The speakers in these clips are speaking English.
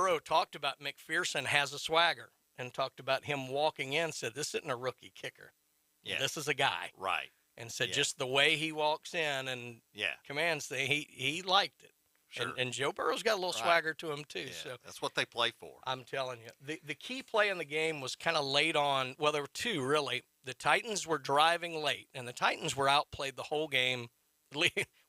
Burrow talked about McPherson has a swagger and talked about him walking in, said, this isn't a rookie kicker. Yeah. This is a guy. Right. And said just the way he walks in and commands things, he liked it. Sure. And Joe Burrow's got a little swagger to him, too. Yeah, so that's what they play for. I'm telling you. The key play in the game was kind of late on. Well, there were two, really. The Titans were driving late, and the Titans were outplayed the whole game.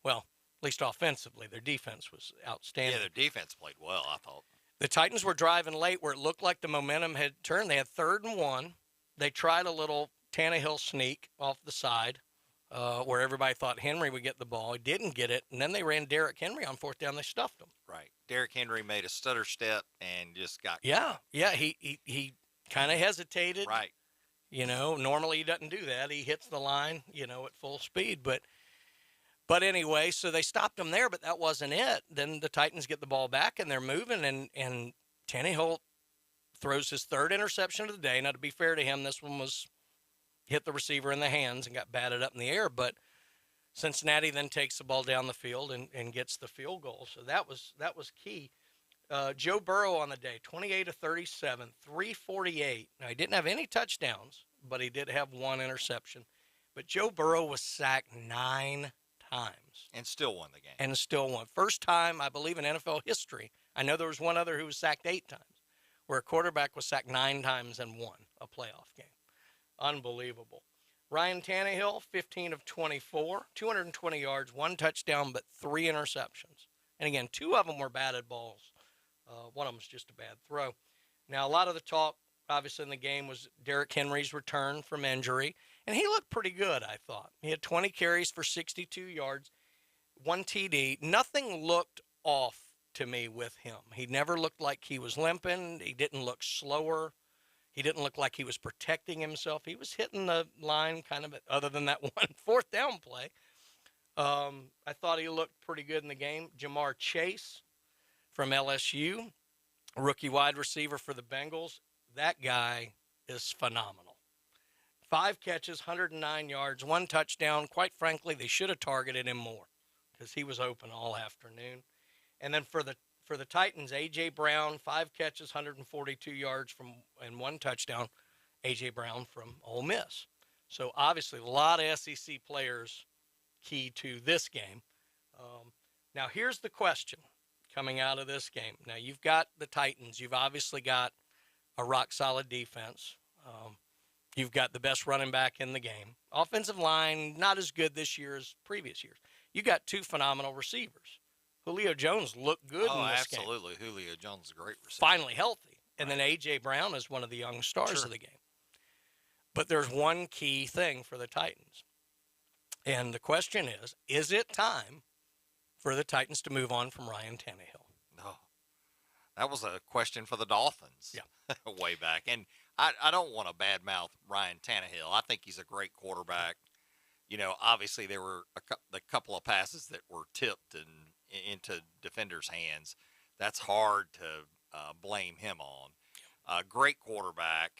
Well, at least offensively. Their defense was outstanding. Yeah, their defense played well, I thought. The Titans were driving late where it looked like the momentum had turned. They had 3rd and 1. They tried a little Tannehill sneak off the side where everybody thought Henry would get the ball. He didn't get it, and then they ran Derrick Henry on 4th down. They stuffed him. Right. Derrick Henry made a stutter step and just got Yeah, he kind of hesitated. Right. Normally he doesn't do that. He hits the line, at full speed. But anyway, so they stopped him there, but that wasn't it. Then the Titans get the ball back, and they're moving, and Tannehill throws his 3rd interception of the day. Now, to be fair to him, this one was hit the receiver in the hands and got batted up in the air. But Cincinnati then takes the ball down the field and gets the field goal. So that was key. Joe Burrow on the day, 28 of 37, 348. Now, he didn't have any touchdowns, but he did have 1 interception. But Joe Burrow was sacked 9 times. And still won the game. And still won. First time, I believe, in NFL history. I know there was one other who was sacked 8 times, where a quarterback was sacked 9 times and won a playoff game. Unbelievable. Ryan Tannehill, 15 of 24, 220 yards, 1 touchdown, but 3 interceptions. And again, 2 of them were batted balls. One of them was just a bad throw. Now, a lot of the talk, obviously, in the game was Derrick Henry's return from injury. And he looked pretty good, I thought. He had 20 carries for 62 yards, 1 TD. Nothing looked off to me with him. He never looked like he was limping. He didn't look slower. He didn't look like he was protecting himself. He was hitting the line kind of, other than that 1 4th down play. I thought he looked pretty good in the game. Jamar Chase from LSU, rookie wide receiver for the Bengals. That guy is phenomenal. 5 catches, 109 yards, 1 touchdown. Quite frankly, they should have targeted him more because he was open all afternoon. And then for the Titans, A.J. Brown, 5 catches, 142 yards and 1 touchdown. A.J. Brown from Ole Miss. So obviously a lot of SEC players key to this game. Now here's the question coming out of this game. Now you've got the Titans. You've obviously got a rock-solid defense. You've got the best running back in the game. Offensive line, not as good this year as previous years. You got 2 phenomenal receivers. Julio Jones looked good in this game. Oh, absolutely. Julio Jones is a great receiver. Finally healthy. And then A.J. Brown is one of the young stars of the game. But there's one key thing for the Titans. And the question is it time for the Titans to move on from Ryan Tannehill? No. That was a question for the Dolphins way back. And I don't want to badmouth Ryan Tannehill. I think he's a great quarterback. Obviously there were a couple of passes that were tipped and into defenders' hands. That's hard to blame him on. Great quarterback,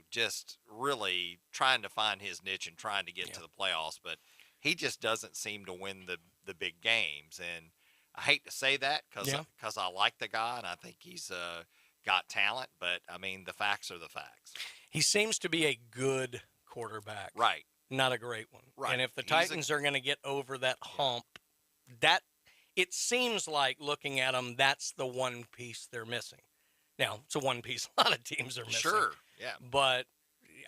just really trying to find his niche and trying to get to the playoffs, but he just doesn't seem to win the big games. And I hate to say that because I like the guy and I think he's got talent, but, I mean, the facts are the facts. He seems to be a good quarterback. Right. Not a great one. Right. And if the Titans are going to get over that hump, it seems like looking at them, that's the one piece they're missing. Now, it's a one piece a lot of teams are missing. Sure, yeah. But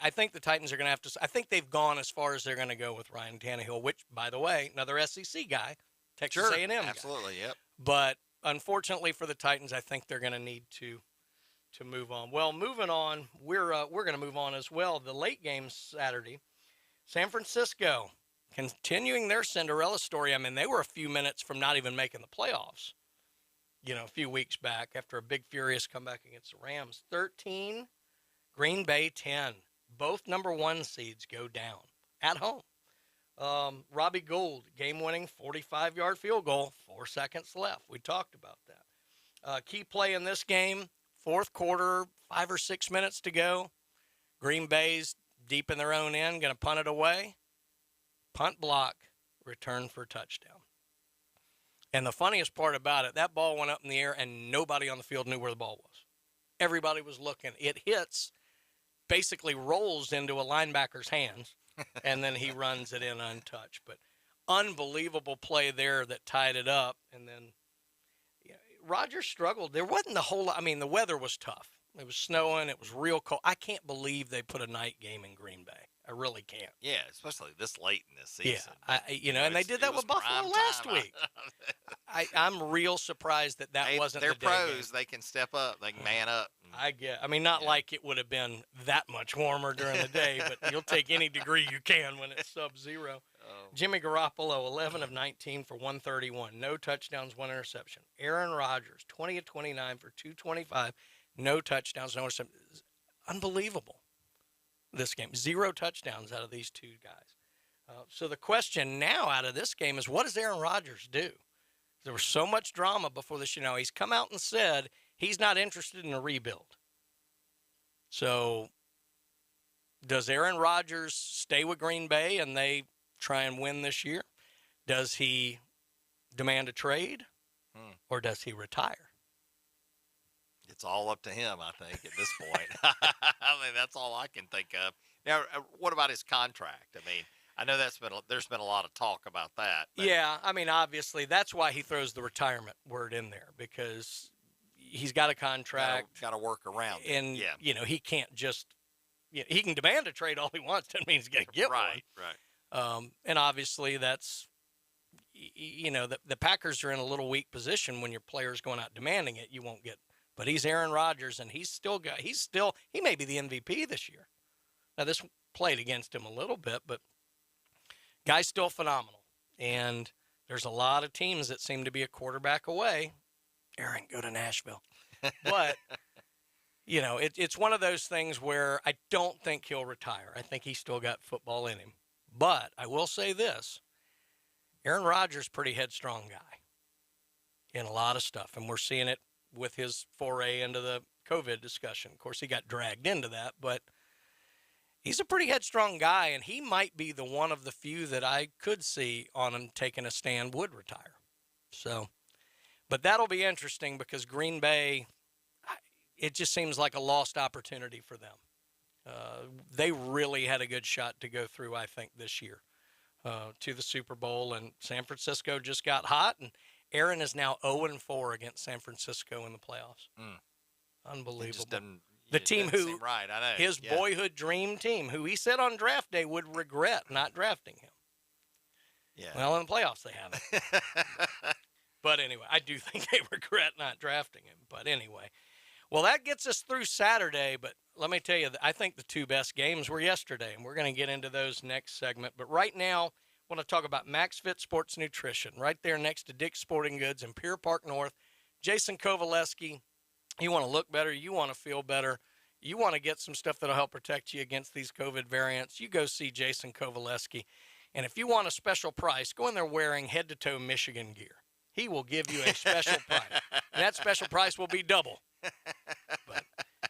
I think the Titans are going to have to – I think they've gone as far as they're going to go with Ryan Tannehill, which, by the way, another SEC guy, Texas A&M guy. Absolutely, yep. But unfortunately for the Titans, I think they're going to need to move on. Well, moving on, we're going to move on as well. The late game Saturday, San Francisco continuing their Cinderella story. I mean, they were a few minutes from not even making the playoffs, a few weeks back after a big, furious comeback against the Rams. 13, Green Bay 10. Both number 1 seeds go down at home. Robbie Gould, game-winning 45-yard field goal, 4 seconds left. We talked about that. Key play in this game, 4th quarter, 5 or 6 minutes to go. Green Bay's deep in their own end, going to punt it away. Punt block, return for touchdown. And the funniest part about it, that ball went up in the air and nobody on the field knew where the ball was. Everybody was looking. It hits, basically rolls into a linebacker's hands, and then he runs it in untouched. But unbelievable play there that tied it up. And then Rodgers struggled. There wasn't a whole lot. I mean, the weather was tough. It was snowing. It was real cold. I can't believe they put a night game in Green Bay. I really can't. Yeah, especially this late in the season. Yeah, and they did that with Buffalo last week. I'm real surprised that wasn't they're the day pros. game. They can step up. They can man up. I mean, not like it would have been that much warmer during the day, but you'll take any degree you can when it's sub-zero. Oh. Jimmy Garoppolo, 11 of 19 for 131. No touchdowns, 1 interception. Aaron Rodgers, 20 of 29 for 225. No touchdowns, no interceptions. Unbelievable, this game. 0 touchdowns out of these two guys. So the question now out of this game is, what does Aaron Rodgers do? There was so much drama before this. He's come out and said he's not interested in a rebuild. So does Aaron Rodgers stay with Green Bay and they try and win this year? Does he demand a trade or does he retire? It's all up to him, I think, at this point. I mean, that's all I can think of. Now, what about his contract? I mean, I know there's been a lot of talk about that. Yeah, I mean, obviously, that's why he throws the retirement word in there, because he's got a contract. Got to work around it. And, he can't just he can demand a trade all he wants. That means he's going to get one. Right. And obviously, that's, the Packers are in a little weak position when your player's going out demanding it. You won't get. But he's Aaron Rodgers, and he may be the MVP this year. Now, this played against him a little bit, but guy's still phenomenal. And there's a lot of teams that seem to be a quarterback away. Aaron, go to Nashville. But, it's one of those things where I don't think he'll retire. I think he's still got football in him. But I will say this. Aaron Rodgers, pretty headstrong guy in a lot of stuff, and we're seeing it with his foray into the COVID discussion. Of course, he got dragged into that, but he's a pretty headstrong guy, and he might be the one of the few that I could see on him taking a stand would retire. So, but that'll be interesting because Green Bay, it just seems like a lost opportunity for them. They really had a good shot to go through, I think, this year to the Super Bowl, and San Francisco just got hot, and Aaron is now 0-4 against San Francisco in the playoffs. Unbelievable. The team who, right, I know. His boyhood dream team, who he said on draft day would regret not drafting him. Yeah. Well, in the playoffs they haven't. But anyway, I do think they regret not drafting him. But anyway, well, that gets us through Saturday. But let me tell you, I think the two best games were yesterday, and we're going to get into those next segment. But right now, I want to talk about Max Fit Sports Nutrition, right there next to Dick's Sporting Goods in Pier Park North. Jason Kovaleski, you want to look better, you want to feel better, you want to get some stuff that'll help protect you against these COVID variants, you go see Jason Kovaleski. And if you want a special price, go in there wearing head-to-toe Michigan gear. He will give you a special price. And that special price will be double. But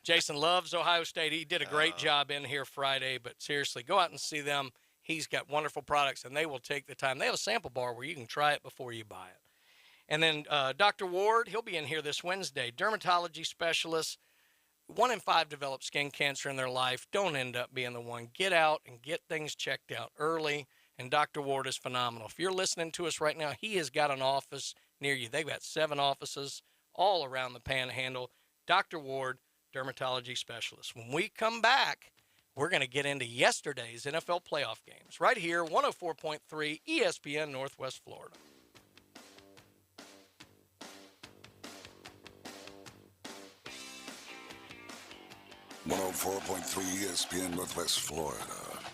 Jason loves Ohio State. He did a great job in here Friday, but seriously, go out and see them. He's got wonderful products, and they will take the time. They have a sample bar where you can try it before you buy it. And then Dr. Ward, he'll be in here this Wednesday. Dermatology specialist. 1 in 5 develop skin cancer in their life. Don't end up being the one. Get out and get things checked out early. And Dr. Ward is phenomenal. If you're listening to us right now, he has got an office near you. They've got 7 offices all around the Panhandle. Dr. Ward, dermatology specialist. When we come back, we're going to get into yesterday's NFL playoff games right here, 104.3 ESPN Northwest Florida. .3 ESPN Northwest Florida.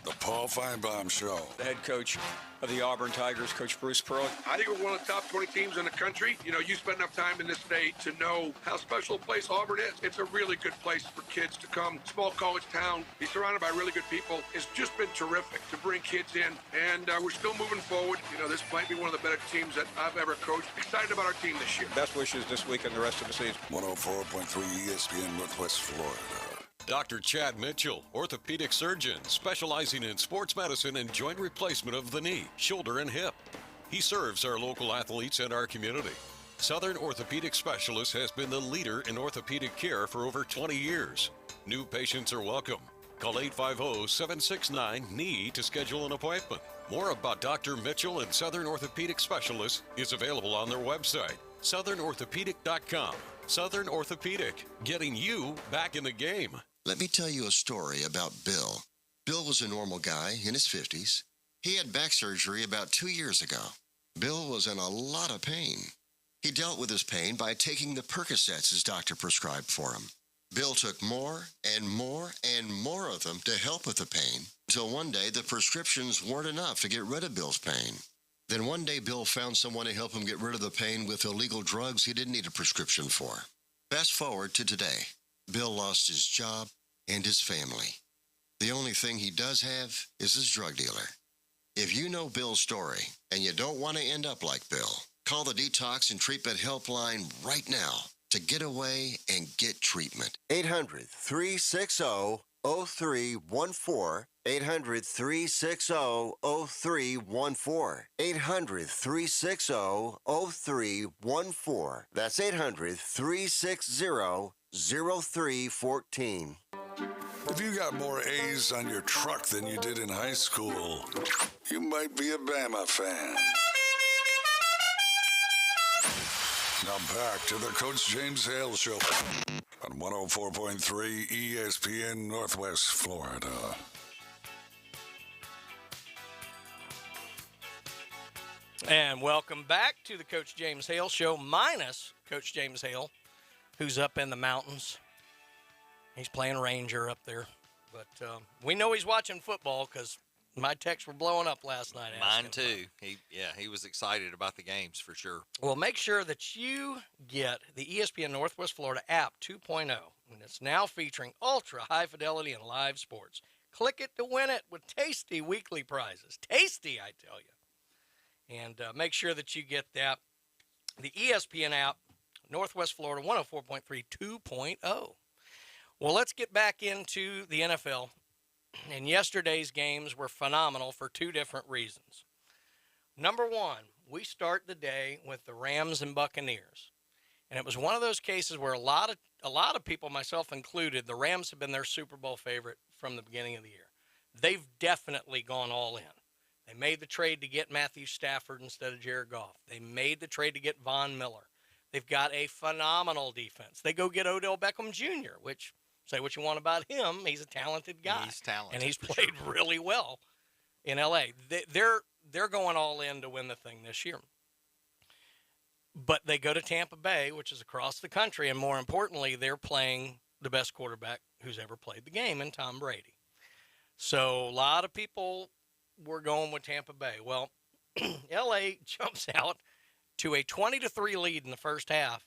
The Paul Feinbaum Show. The head coach of the Auburn Tigers, Coach Bruce Pearl. I think we're one of the top 20 teams in the country. You spend enough time in this state to know how special a place Auburn is. It's a really good place for kids to come. Small college town. Be surrounded by really good people. It's just been terrific to bring kids in, and we're still moving forward. This might be one of the better teams that I've ever coached. Excited about our team this year. Best wishes this week and the rest of the season. 104.3 ESPN Northwest Florida. Dr. Chad Mitchell, orthopedic surgeon, specializing in sports medicine and joint replacement of the knee, shoulder, and hip. He serves our local athletes and our community. Southern Orthopedic Specialist has been the leader in orthopedic care for over 20 years. New patients are welcome. Call 850-769-KNEE to schedule an appointment. More about Dr. Mitchell and Southern Orthopedic Specialist is available on their website, southernorthopedic.com. Southern Orthopedic, getting you back in the game. Let me tell you a story about Bill. Bill was a normal guy in his 50s. He had back surgery about 2 years ago. Bill was in a lot of pain. He dealt with his pain by taking the Percocets his doctor prescribed for him. Bill took more and more and more of them to help with the pain, until one day the prescriptions weren't enough to get rid of Bill's pain. Then one day Bill found someone to help him get rid of the pain with illegal drugs he didn't need a prescription for. Fast forward to today. Bill lost his job and his family. The only thing he does have is his drug dealer. If you know Bill's story and you don't want to end up like Bill, call the Detox and Treatment Helpline right now to get away and get treatment. 800-360-0314. 800-360-0314. 800-360-0314. That's 800-360-0314. If you got more A's on your truck than you did in high school, you might be a Bama fan. Now back to the Coach James Hale Show on 104.3 ESPN Northwest Florida. And welcome back to the Coach James Hale Show, minus Coach James Hale, who's up in the mountains. He's playing Ranger up there. But we know he's watching football because my texts were blowing up last night. Mine too. He was excited about the games for sure. Well, make sure that you get the ESPN Northwest Florida app 2.0. And it's now featuring ultra high fidelity and live sports. Click it to win it with tasty weekly prizes. Tasty, I tell you. And make sure that you get that. The ESPN app, Northwest Florida 104.3 2.0. Well, let's get back into the NFL. And yesterday's games were phenomenal for two different reasons. Number one, we start the day with the Rams and Buccaneers. And it was one of those cases where a lot of people, myself included, the Rams have been their Super Bowl favorite from the beginning of the year. They've definitely gone all in. They made the trade to get Matthew Stafford instead of Jared Goff. They made the trade to get Von Miller. They've got a phenomenal defense. They go get Odell Beckham Jr., which, say what you want about him, he's a talented guy. He's talented. And he's played really well in L.A. They're going all in to win the thing this year. But they go to Tampa Bay, which is across the country, and more importantly, they're playing the best quarterback who's ever played the game in Tom Brady. So a lot of people were going with Tampa Bay. Well, L.A. jumps out to a 20-3 lead in the first half,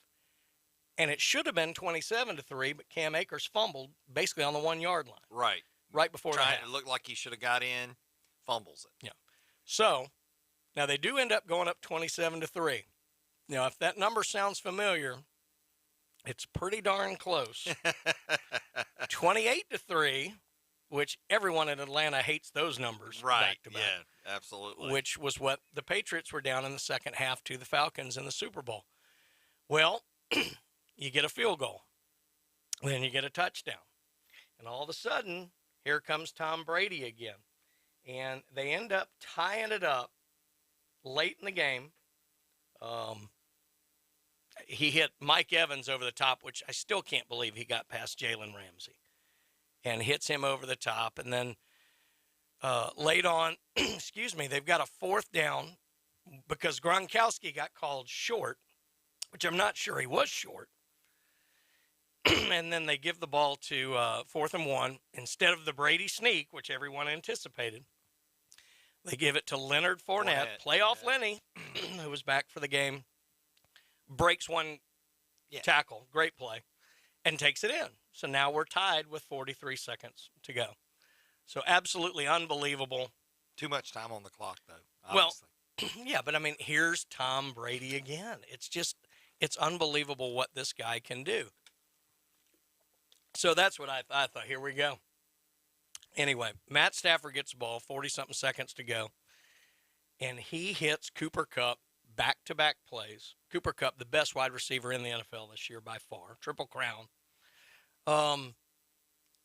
and it should have been 27-3, but Cam Akers fumbled basically on the 1 yard line. Right before the half. It looked like he should have got in, fumbles it. Yeah. So now they do end up going up 27-3. Now, if that number sounds familiar, it's pretty darn close. 28-3, which everyone in Atlanta hates those numbers back to back. Yeah, absolutely. Which was what the Patriots were down in the second half to the Falcons in the Super Bowl. Well, you get a field goal. Then you get a touchdown. And all of a sudden, here comes Tom Brady again. And they end up tying it up late in the game. He hit Mike Evans over the top, which I still can't believe he got past Jalen Ramsey. And hits him over the top. And then late on, they've got a fourth down because Gronkowski got called short, which I'm not sure he was short. And then they give the ball to 4th and 1. Instead of the Brady sneak, which everyone anticipated, they give it to Leonard Fournette, playoff Lenny, who was back for the game, breaks one tackle, great play, and takes it in. So now we're tied with 43 seconds to go. So absolutely unbelievable. Too much time on the clock, though, obviously. Well, yeah, but I mean, here's Tom Brady again. It's unbelievable what this guy can do. So that's what I thought. Here we go. Anyway, Matt Stafford gets the ball, 40-something seconds to go. and he hits Cooper Kupp back-to-back plays. Cooper Kupp, the best wide receiver in the NFL this year by far, Triple Crown.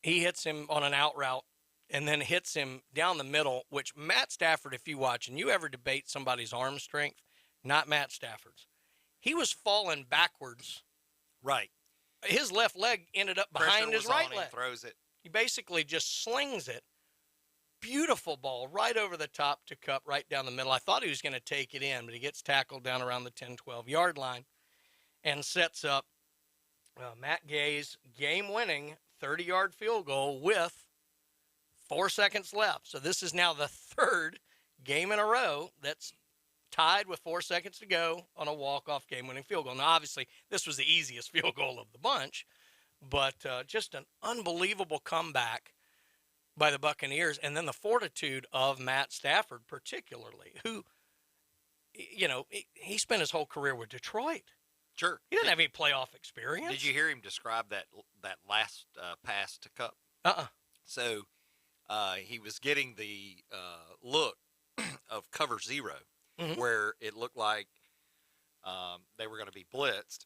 He hits him on an out route and then hits him down the middle, which Matt Stafford, if you watch, and you ever debate somebody's arm strength, not Matt Stafford's. He was falling backwards. Right. His left leg ended up behind his right leg. Throws it. He basically just slings it. Beautiful ball right over the top to Kupp, right down the middle. I thought he was going to take it in, but he gets tackled down around the 10, 12-yard line and sets up Matt Gay's game-winning 30-yard field goal with 4 seconds left. So this is now the third game in a row that's tied with 4 seconds to go on a walk-off game-winning field goal. Now, obviously, this was the easiest field goal of the bunch, but just an unbelievable comeback by the Buccaneers, and then the fortitude of Matt Stafford particularly, who, you know, he spent his whole career with Detroit. Sure. He didn't have any playoff experience. Did you hear him describe that last pass to Kupp? So he was getting the look of cover zero, where it looked like they were going to be blitzed.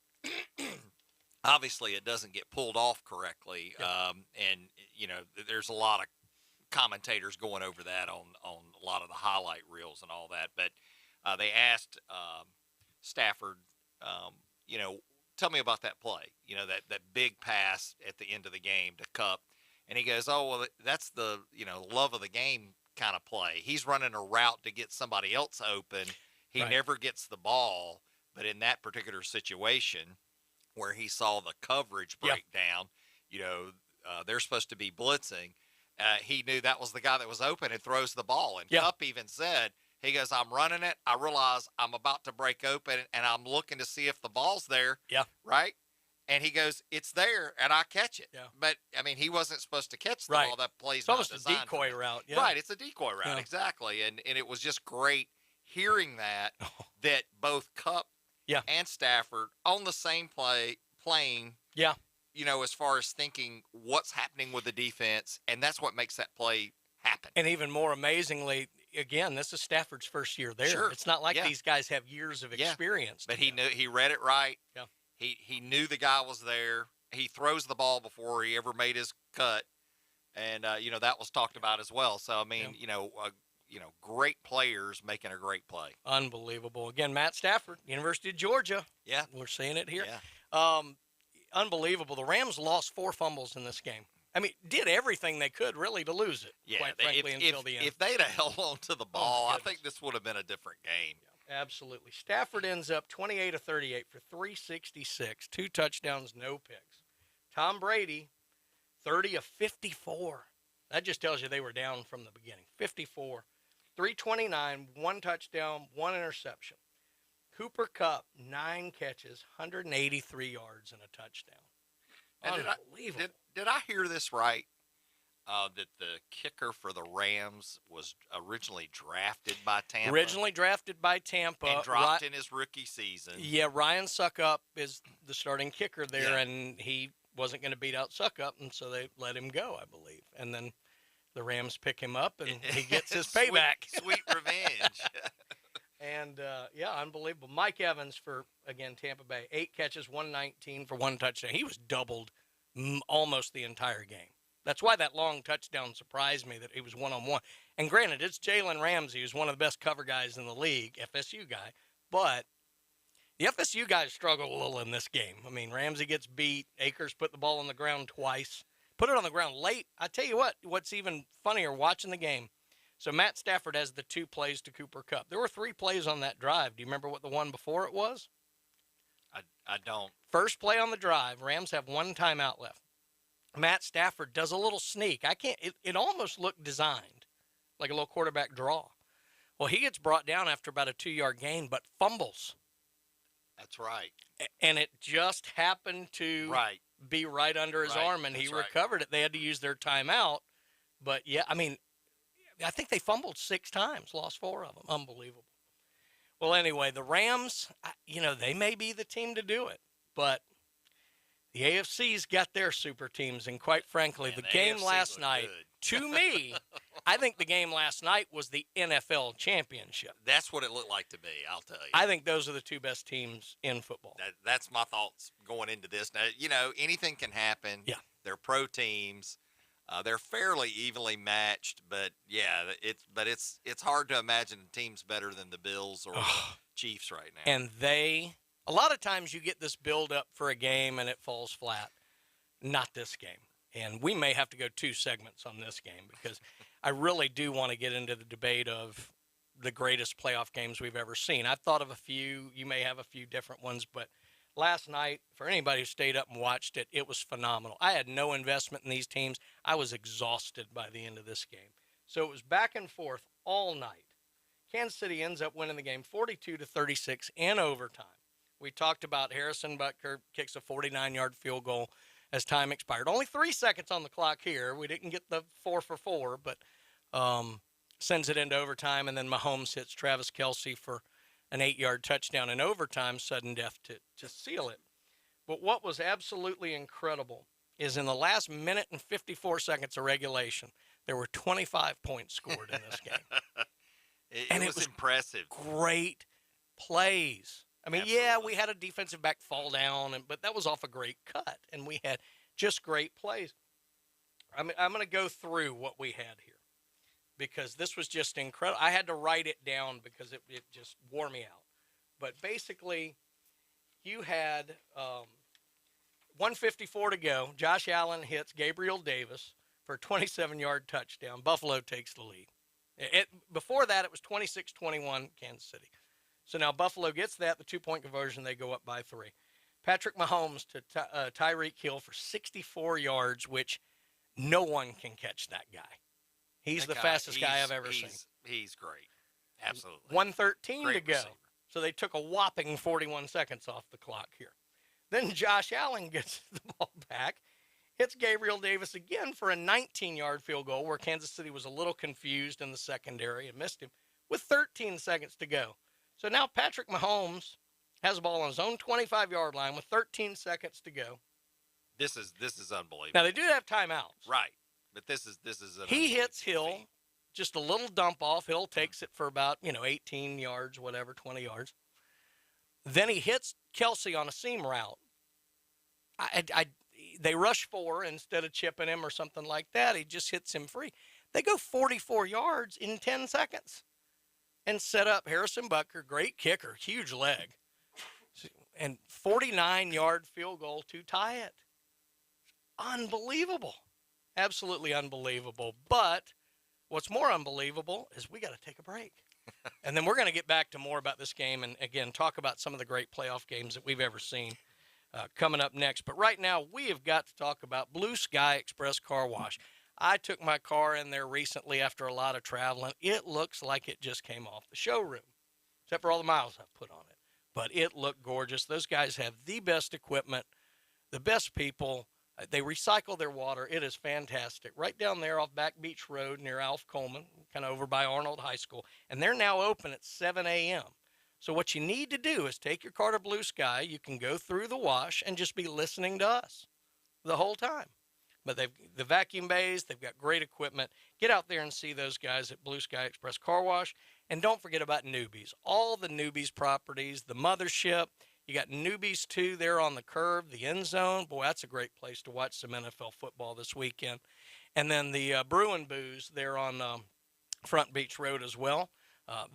Obviously, it doesn't get pulled off correctly, and you know there's a lot of commentators going over that on a lot of the highlight reels and all that. But they asked Stafford, you know, tell me about that play. You know, that big pass at the end of the game to Kupp, and he goes, "Oh well, that's the love of the game kind of play. He's running a route to get somebody else open. He never gets the ball, but in that particular situation." Where he saw the coverage break down, you know, they're supposed to be blitzing. He knew that was the guy that was open and throws the ball. And Kupp even said, he goes, I'm running it. I realize I'm about to break open and I'm looking to see if the ball's there. Right. And he goes, it's there, and I catch it. But, I mean, he wasn't supposed to catch the ball. That play's not designed. It's almost a decoy route. Right, it's a decoy route, exactly. And it was just great hearing that both Kupp and Stafford on the same playing, you know, as far as thinking what's happening with the defense, and that's what makes that play happen. And even more amazingly, again, this is Stafford's first year there. Sure. It's not like these guys have years of experience. But he knew, he read it right. He knew the guy was there. He throws the ball before he ever made his cut, and you know that was talked about as well. So I mean, you know, great players making a great play. Unbelievable. Again, Matt Stafford, University of Georgia. We're seeing it here. Unbelievable. The Rams lost 4 fumbles in this game. I mean, did everything they could really to lose it, quite frankly, until the end. If they'd have held on to the ball, I think this would have been a different game. Absolutely. Stafford ends up 28 of 38 for 366, 2 touchdowns, no picks. Tom Brady, 30 of 54. That just tells you they were down from the beginning. 54, 329, 1 touchdown, 1 interception. Cooper Kupp, 9 catches, 183 yards, and a touchdown. Unbelievable. Did I hear this right? That the kicker for the Rams was originally drafted by Tampa. And dropped in his rookie season. Yeah, Ryan Suckup is the starting kicker there, and he wasn't going to beat out Suckup, and so they let him go, I believe. And then the Rams pick him up, and he gets his payback. Sweet revenge. And, unbelievable. Mike Evans for, again, Tampa Bay, 8 catches, 119 for 1 touchdown. He was doubled almost the entire game. That's why that long touchdown surprised me, that he was one-on-one. And granted, it's Jalen Ramsey, who's one of the best cover guys in the league, FSU guy. But the FSU guys struggle a little in this game. I mean, Ramsey gets beat. Akers put the ball on the ground twice. Put it on the ground late. I tell you what's even funnier, watching the game. So Matt Stafford has the 2 plays to Cooper Kupp. There were 3 plays on that drive. Do you remember what the one before it was? I don't. First play on the drive, Rams have 1 timeout left. Matt Stafford does a little sneak. It almost looked designed, like a little quarterback draw. Well, he gets brought down after about a 2-yard gain, but fumbles. That's right. And it just happened to be right under his arm, and he recovered it. They had to use their timeout. But, yeah, I mean, I think they fumbled 6 times, lost 4 of them. Unbelievable. Well, anyway, the Rams, they may be the team to do it, but the AFC's got their super teams, and quite frankly, the game last night, to me, I think the game last night was the NFL championship. That's what it looked like to me, I'll tell you. I think those are the two best teams in football. That's my thoughts going into this. Now, anything can happen. Yeah. They're pro teams. They're fairly evenly matched, but yeah, it's hard to imagine teams better than the Bills or the Chiefs right now. And a lot of times you get this build up for a game and it falls flat. Not this game. And we may have to go 2 segments on this game because I really do want to get into the debate of the greatest playoff games we've ever seen. I've thought of a few. You may have a few different ones, but last night, for anybody who stayed up and watched it, it was phenomenal. I had no investment in these teams. I was exhausted by the end of this game. So it was back and forth all night. Kansas City ends up winning the game 42-36 in overtime. We talked about Harrison Butker kicks a 49-yard field goal as time expired. Only 3 seconds on the clock here. We didn't get the 4 for 4, but sends it into overtime, and then Mahomes hits Travis Kelce for an 8-yard touchdown in overtime, sudden death to seal it. But what was absolutely incredible is in the last minute and 54 seconds of regulation, there were 25 points scored in this game. it was impressive. Great plays. I mean, Absolutely. Yeah, we had a defensive back fall down, but that was off a great cut, and we had just great plays. I'm going to go through what we had here because this was just incredible. I had to write it down because it just wore me out. But basically, you had 1:54 to go. Josh Allen hits Gabriel Davis for a 27-yard touchdown. Buffalo takes the lead. Before that, it was 26-21 Kansas City. So now Buffalo gets that, the 2-point conversion, they go up by 3. Patrick Mahomes to Tyreek Hill for 64 yards, which no one can catch that guy. He's the fastest guy I've ever seen. He's great. Absolutely. 1:13 Great to go. receiver. So they took a whopping 41 seconds off the clock here. Then Josh Allen gets the ball back, hits Gabriel Davis again for a 19-yard field goal where Kansas City was a little confused in the secondary and missed him with 13 seconds to go. So now Patrick Mahomes has the ball on his own 25-yard line with 13 seconds to go. This is unbelievable. Now they do have timeouts. Right. But this is He hits Hill, just a little dump off. Hill takes it for about, 18 yards, whatever, 20 yards. Then he hits Kelce on a seam route. They rush 4 instead of chipping him or something like that. He just hits him free. They go 44 yards in 10 seconds and set up Harrison Butker, great kicker, huge leg, and 49-yard field goal to tie it. Unbelievable. Absolutely unbelievable. But what's more unbelievable is we got to take a break. And then we're going to get back to more about this game and, again, talk about some of the great playoff games that we've ever seen coming up next. But right now, we have got to talk about Blue Sky Express Car Wash. I took my car in there recently after a lot of traveling. It looks like it just came off the showroom, except for all the miles I've put on it. But it looked gorgeous. Those guys have the best equipment, the best people. They recycle their water. It is fantastic. Right down there off Back Beach Road near Alf Coleman, kind of over by Arnold High School. And they're now open at 7 a.m. So what you need to do is take your car to Blue Sky. You can go through the wash and just be listening to us the whole time. But they've the vacuum bays. They've got great equipment. Get out there and see those guys at Blue Sky Express Car Wash. And don't forget about Newbies. All the Newbies properties, the mothership. You got Newbies, too, there on the curve, the end zone. Boy, that's a great place to watch some NFL football this weekend. And then the Brew and Booze there on Front Beach Road as well.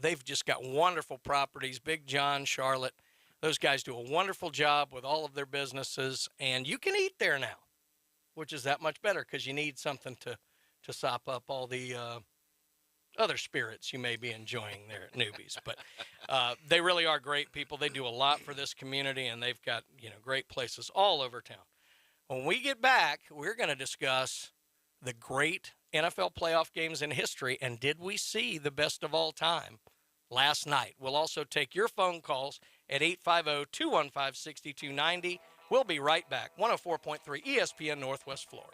They've just got wonderful properties. Big John, Charlotte. Those guys do a wonderful job with all of their businesses. And you can eat there now, which is that much better because you need something to sop up all the other spirits you may be enjoying there at Newbies. But they really are great people. They do a lot for this community, and they've got great places all over town. When we get back, we're going to discuss the great NFL playoff games in history, and did we see the best of all time last night? We'll also take your phone calls at 850-215-6290. We'll be right back. 104.3 ESPN Northwest Florida.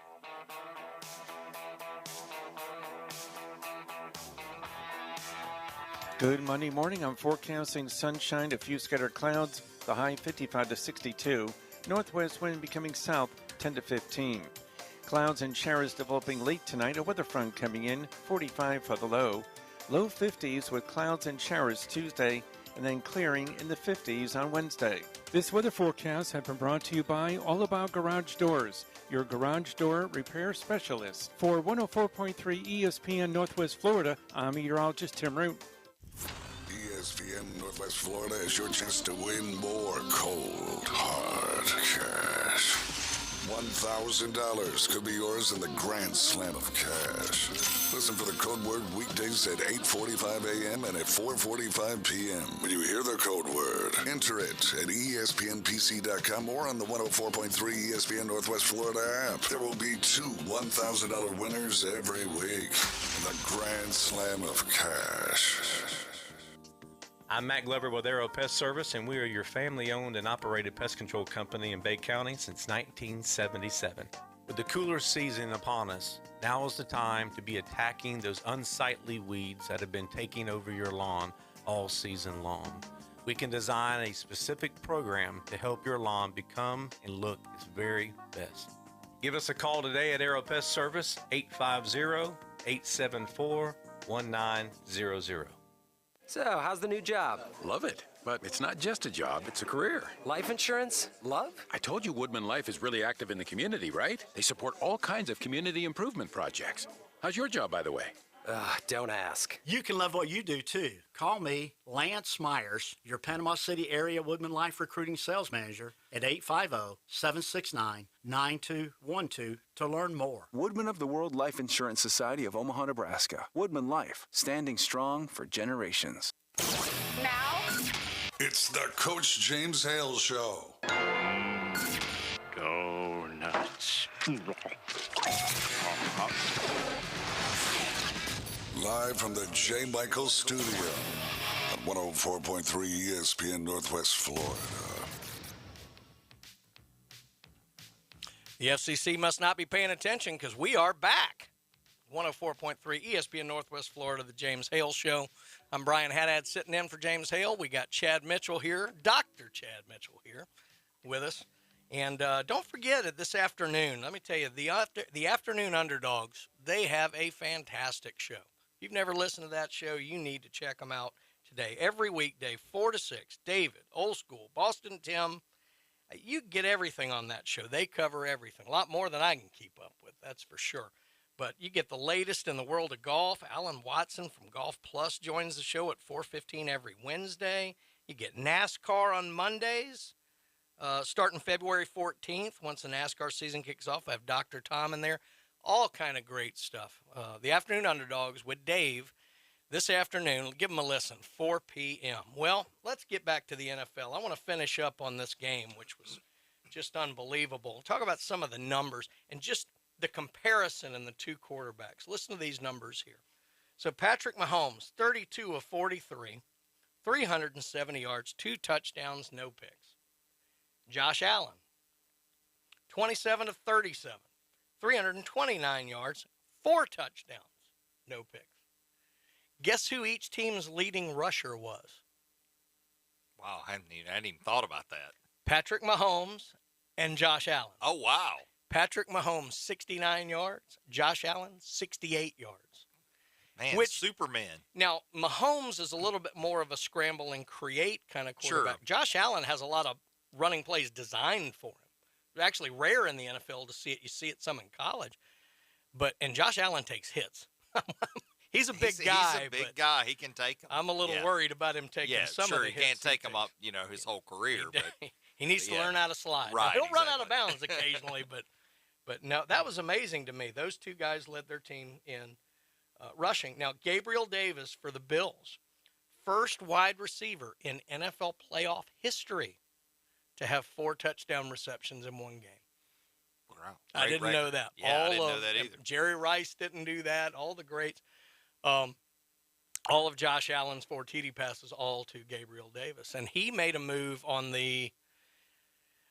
Good Monday morning. I'm forecasting sunshine, a few scattered clouds, the high 55 to 62. Northwest wind becoming south 10 to 15. Clouds and showers developing late tonight. A weather front coming in, 45 for the low. Low 50s with clouds and showers Tuesday, and then clearing in the 50s on Wednesday. This weather forecast has been brought to you by All About Garage Doors, your garage door repair specialist. For 104.3 ESPN Northwest Florida, I'm meteorologist Tim Root. ESPN Northwest Florida is your chance to win more cold, hard cash. $1,000 could be yours in the Grand Slam of Cash. Listen for the code word weekdays at 8:45 a.m. and at 4:45 p.m. When you hear the code word, enter it at ESPNPC.com or on the 104.3 ESPN Northwest Florida app. There will be 2 $1,000 winners every week in the Grand Slam of Cash. I'm Matt Glover with Aero Pest Service, and we are your family-owned and operated pest control company in Bay County since 1977. With the cooler season upon us, now is the time to be attacking those unsightly weeds that have been taking over your lawn all season long. We can design a specific program to help your lawn become and look its very best. Give us a call today at Aero Pest Service, 850-874-1900. So, how's the new job? Love it. But it's not just a job, it's a career. Life insurance? Love? I told you Woodman Life is really active in the community, right? They support all kinds of community improvement projects. How's your job, by the way? Don't ask. You can love what you do, too. Call me, Lance Myers, your Panama City area Woodman Life recruiting sales manager at 850-769-9212 to learn more. Woodman of the World Life Insurance Society of Omaha, Nebraska. Woodman Life, standing strong for generations. Now, it's the Coach James Hale Show. Go nuts. Live from the J. Michael Studio at 104.3 ESPN Northwest Florida. The FCC must not be paying attention because we are back. 104.3 ESPN Northwest Florida, the James Hale Show. I'm Brian Haddad sitting in for James Hale. We got Chad Mitchell here, Dr. Chad Mitchell here with us. And don't forget it this afternoon. Let me tell you, the Afternoon Underdogs, they have a fantastic show. If you've never listened to that show, you need to check them out today. Every weekday, 4 to 6, David, Old School, Boston Tim. You get everything on that show. They cover everything. A lot more than I can keep up with, that's for sure. But you get the latest in the world of golf. Alan Watson from Golf Plus joins the show at 4:15 every Wednesday. You get NASCAR on Mondays, starting February 14th. Once the NASCAR season kicks off, I have Dr. Tom in there. All kind of great stuff. The Afternoon Underdogs with Dave this afternoon. Give them a listen, 4 p.m. Well, let's get back to the NFL. I want to finish up on this game, which was just unbelievable. Talk about some of the numbers and just the comparison in the two quarterbacks. Listen to these numbers here. So Patrick Mahomes, 32 of 43, 370 yards, 2 touchdowns, no picks. Josh Allen, 27 of 37, 329 yards, 4 touchdowns, no picks. Guess who each team's leading rusher was? Wow, I hadn't even thought about that. Patrick Mahomes and Josh Allen. Oh, wow. Patrick Mahomes, 69 yards. Josh Allen, 68 yards. Man, Superman. Now, Mahomes is a little bit more of a scramble and create kind of quarterback. Sure. Josh Allen has a lot of running plays designed for him. It's actually rare in the NFL to see it. You see it some in college. And Josh Allen takes hits. He's a big guy. He's a big guy. He can take them. I'm a little worried about him taking some of the hits. He can't take them up, his whole career. He needs to learn how to slide. Right, He'll run out of bounds occasionally, but no, that was amazing to me. Those two guys led their team in rushing. Now, Gabriel Davis for the Bills, first wide receiver in NFL playoff history to have 4 touchdown receptions in one game. Wow. I didn't know that. Yeah, I didn't know that either. Jerry Rice didn't do that. All the greats. All of Josh Allen's 4 TD passes all to Gabriel Davis. And he made a move on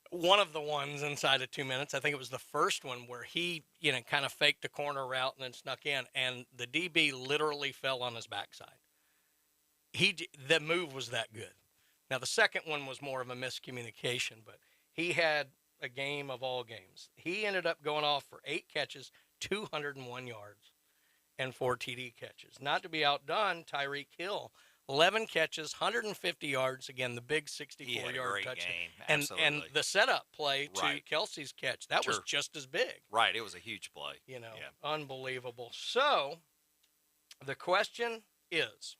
one of the ones inside of 2 minutes. I think it was the first one where he, kind of faked a corner route and then snuck in. And the DB literally fell on his backside. The move was that good. Now, the second one was more of a miscommunication, but he had a game of all games. He ended up going off for 8 catches, 201 yards, and 4 TD catches. Not to be outdone, Tyreek Hill, 11 catches, 150 yards. Again, the big 64-yard touchdown. And the setup play to Kelsey's catch, that was just as big. Right, it was a huge play. You know, unbelievable. So the question is,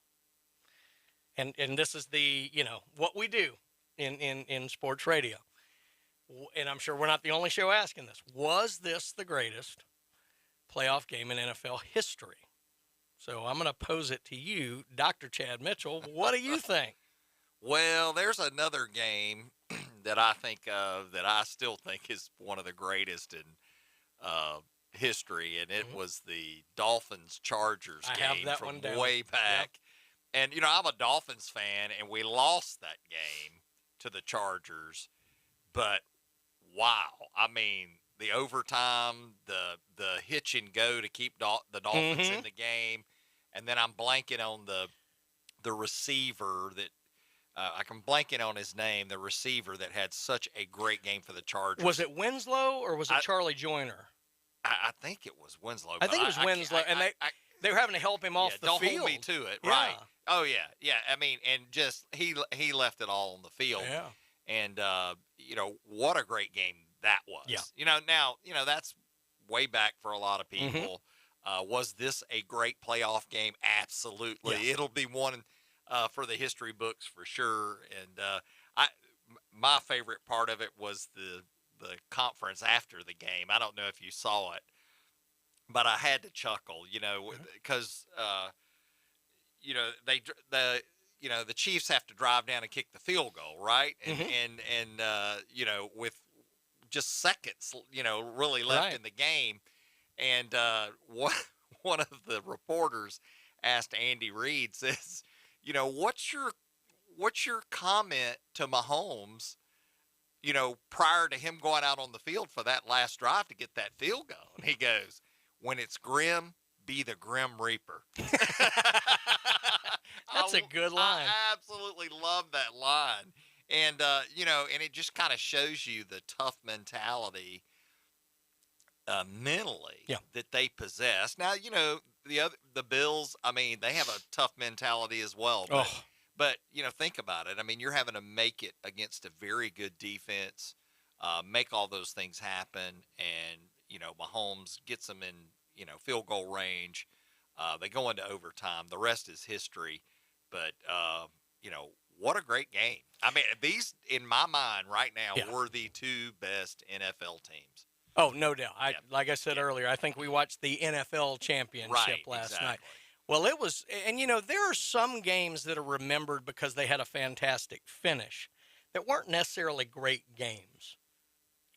and this is the, you know, what we do in sports radio, and I'm sure we're not the only show asking this, was this the greatest playoff game in NFL history? So I'm going to pose it to you, Dr. Chad Mitchell. What do you think? Well, there's another game that I think of that I still think is one of the greatest in history, and it was the Dolphins-Chargers game from way back. Yep. And, you know, I'm a Dolphins fan, and we lost that game to the Chargers. But, wow, I mean, the overtime, the hitch and go to keep the Dolphins in the game, and then I'm blanking on the receiver that I'm blanking on his name. The receiver that had such a great game for the Chargers. Was it Winslow or was it Charlie Joyner? I think it was Winslow. I think it was Winslow, and they were having to help him off the field. Don't hold me to it, right? Oh yeah. I mean, and just he left it all on the field. Yeah. And you know, what a great game that was. Yeah. You know, now, you know, that's way back for a lot of people. Was this a great playoff game? Absolutely. Yeah. It'll be one for the history books for sure. And my favorite part of it was the conference after the game. I don't know if you saw it, but I had to chuckle, you know, because you know, the Chiefs have to drive down and kick the field goal, right? And you know, with just seconds, you know, really left in the game. And one of the reporters asked Andy Reid, says, you know, what's your comment to Mahomes, you know, prior to him going out on the field for that last drive to get that field goal? And he goes, when it's grim, be the Grim Reaper. That's a good line. I absolutely love that line. And, you know, and it just kind of shows you the tough mentality mentally that they possess. Now, you know, the Bills, I mean, they have a tough mentality as well. But, you know, think about it. I mean, you're having to make it against a very good defense, make all those things happen. And, you know, Mahomes gets them in, you know, field goal range. They go into overtime. The rest is history. But, you know, what a great game. I mean, these, in my mind right now, were the 2 best NFL teams. Oh, no doubt. Like I said earlier, I think we watched the NFL championship last night. Well, it was, and you know, there are some games that are remembered because they had a fantastic finish that weren't necessarily great games.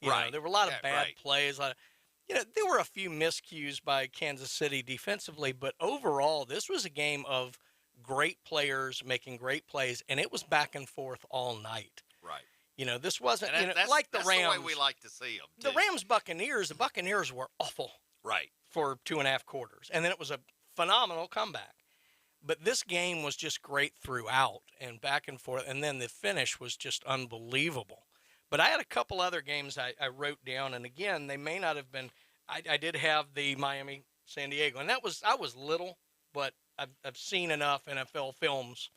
You know, there were a lot of bad plays. You know, there were a few miscues by Kansas City defensively, but overall, this was a game of great players making great plays, and it was back and forth all night. Right. You know, this wasn't, and you know, that's, like the that's Rams. That's the way we like to see them, too. The Rams-Buccaneers, the Buccaneers were awful. Right. For 2.5 quarters. And then it was a phenomenal comeback. But this game was just great throughout and back and forth. And then the finish was just unbelievable. But I had a couple other games I wrote down. And again, they may not have been, I did have the Miami-San Diego. And I was little, but I've seen enough NFL films.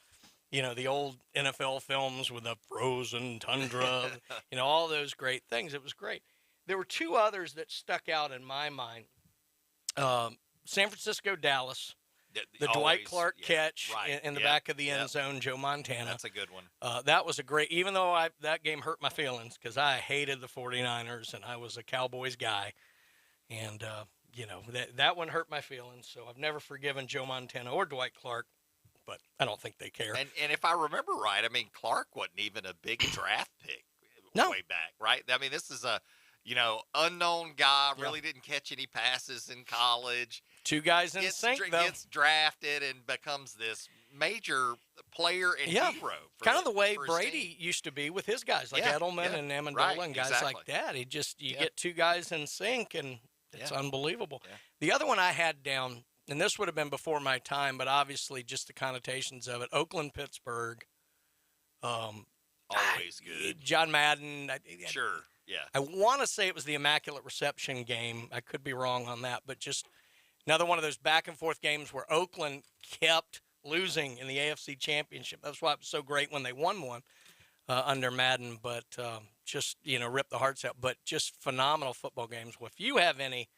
You know, the old NFL films with the frozen tundra, you know, all those great things. It was great. There were 2 others that stuck out in my mind. San Francisco, Dallas, the Dwight Clark catch in the back of the end zone, Joe Montana. That's a good one. That was a great, even though that game hurt my feelings because I hated the 49ers and I was a Cowboys guy. And, you know, that one hurt my feelings. So I've never forgiven Joe Montana or Dwight Clark. But I don't think they care. And if I remember right, I mean, Clark wasn't even a big draft pick way back, right? I mean, this is a, you know, unknown guy, really didn't catch any passes in college. 2 guys in sync, though. Gets drafted and becomes this major player and hero. Kind of the way Brady used to be with his guys, like Edelman and Amendola and guys like that. You get 2 guys in sync, and it's unbelievable. Yeah. The other one I had down, and this would have been before my time, but obviously just the connotations of it. Oakland, Pittsburgh. Always good. John Madden. Yeah. I want to say it was the Immaculate Reception game. I could be wrong on that, but just another one of those back-and-forth games where Oakland kept losing in the AFC Championship. That's why it was so great when they won one under Madden, but just, ripped the hearts out. But just phenomenal football games. Well, if you have any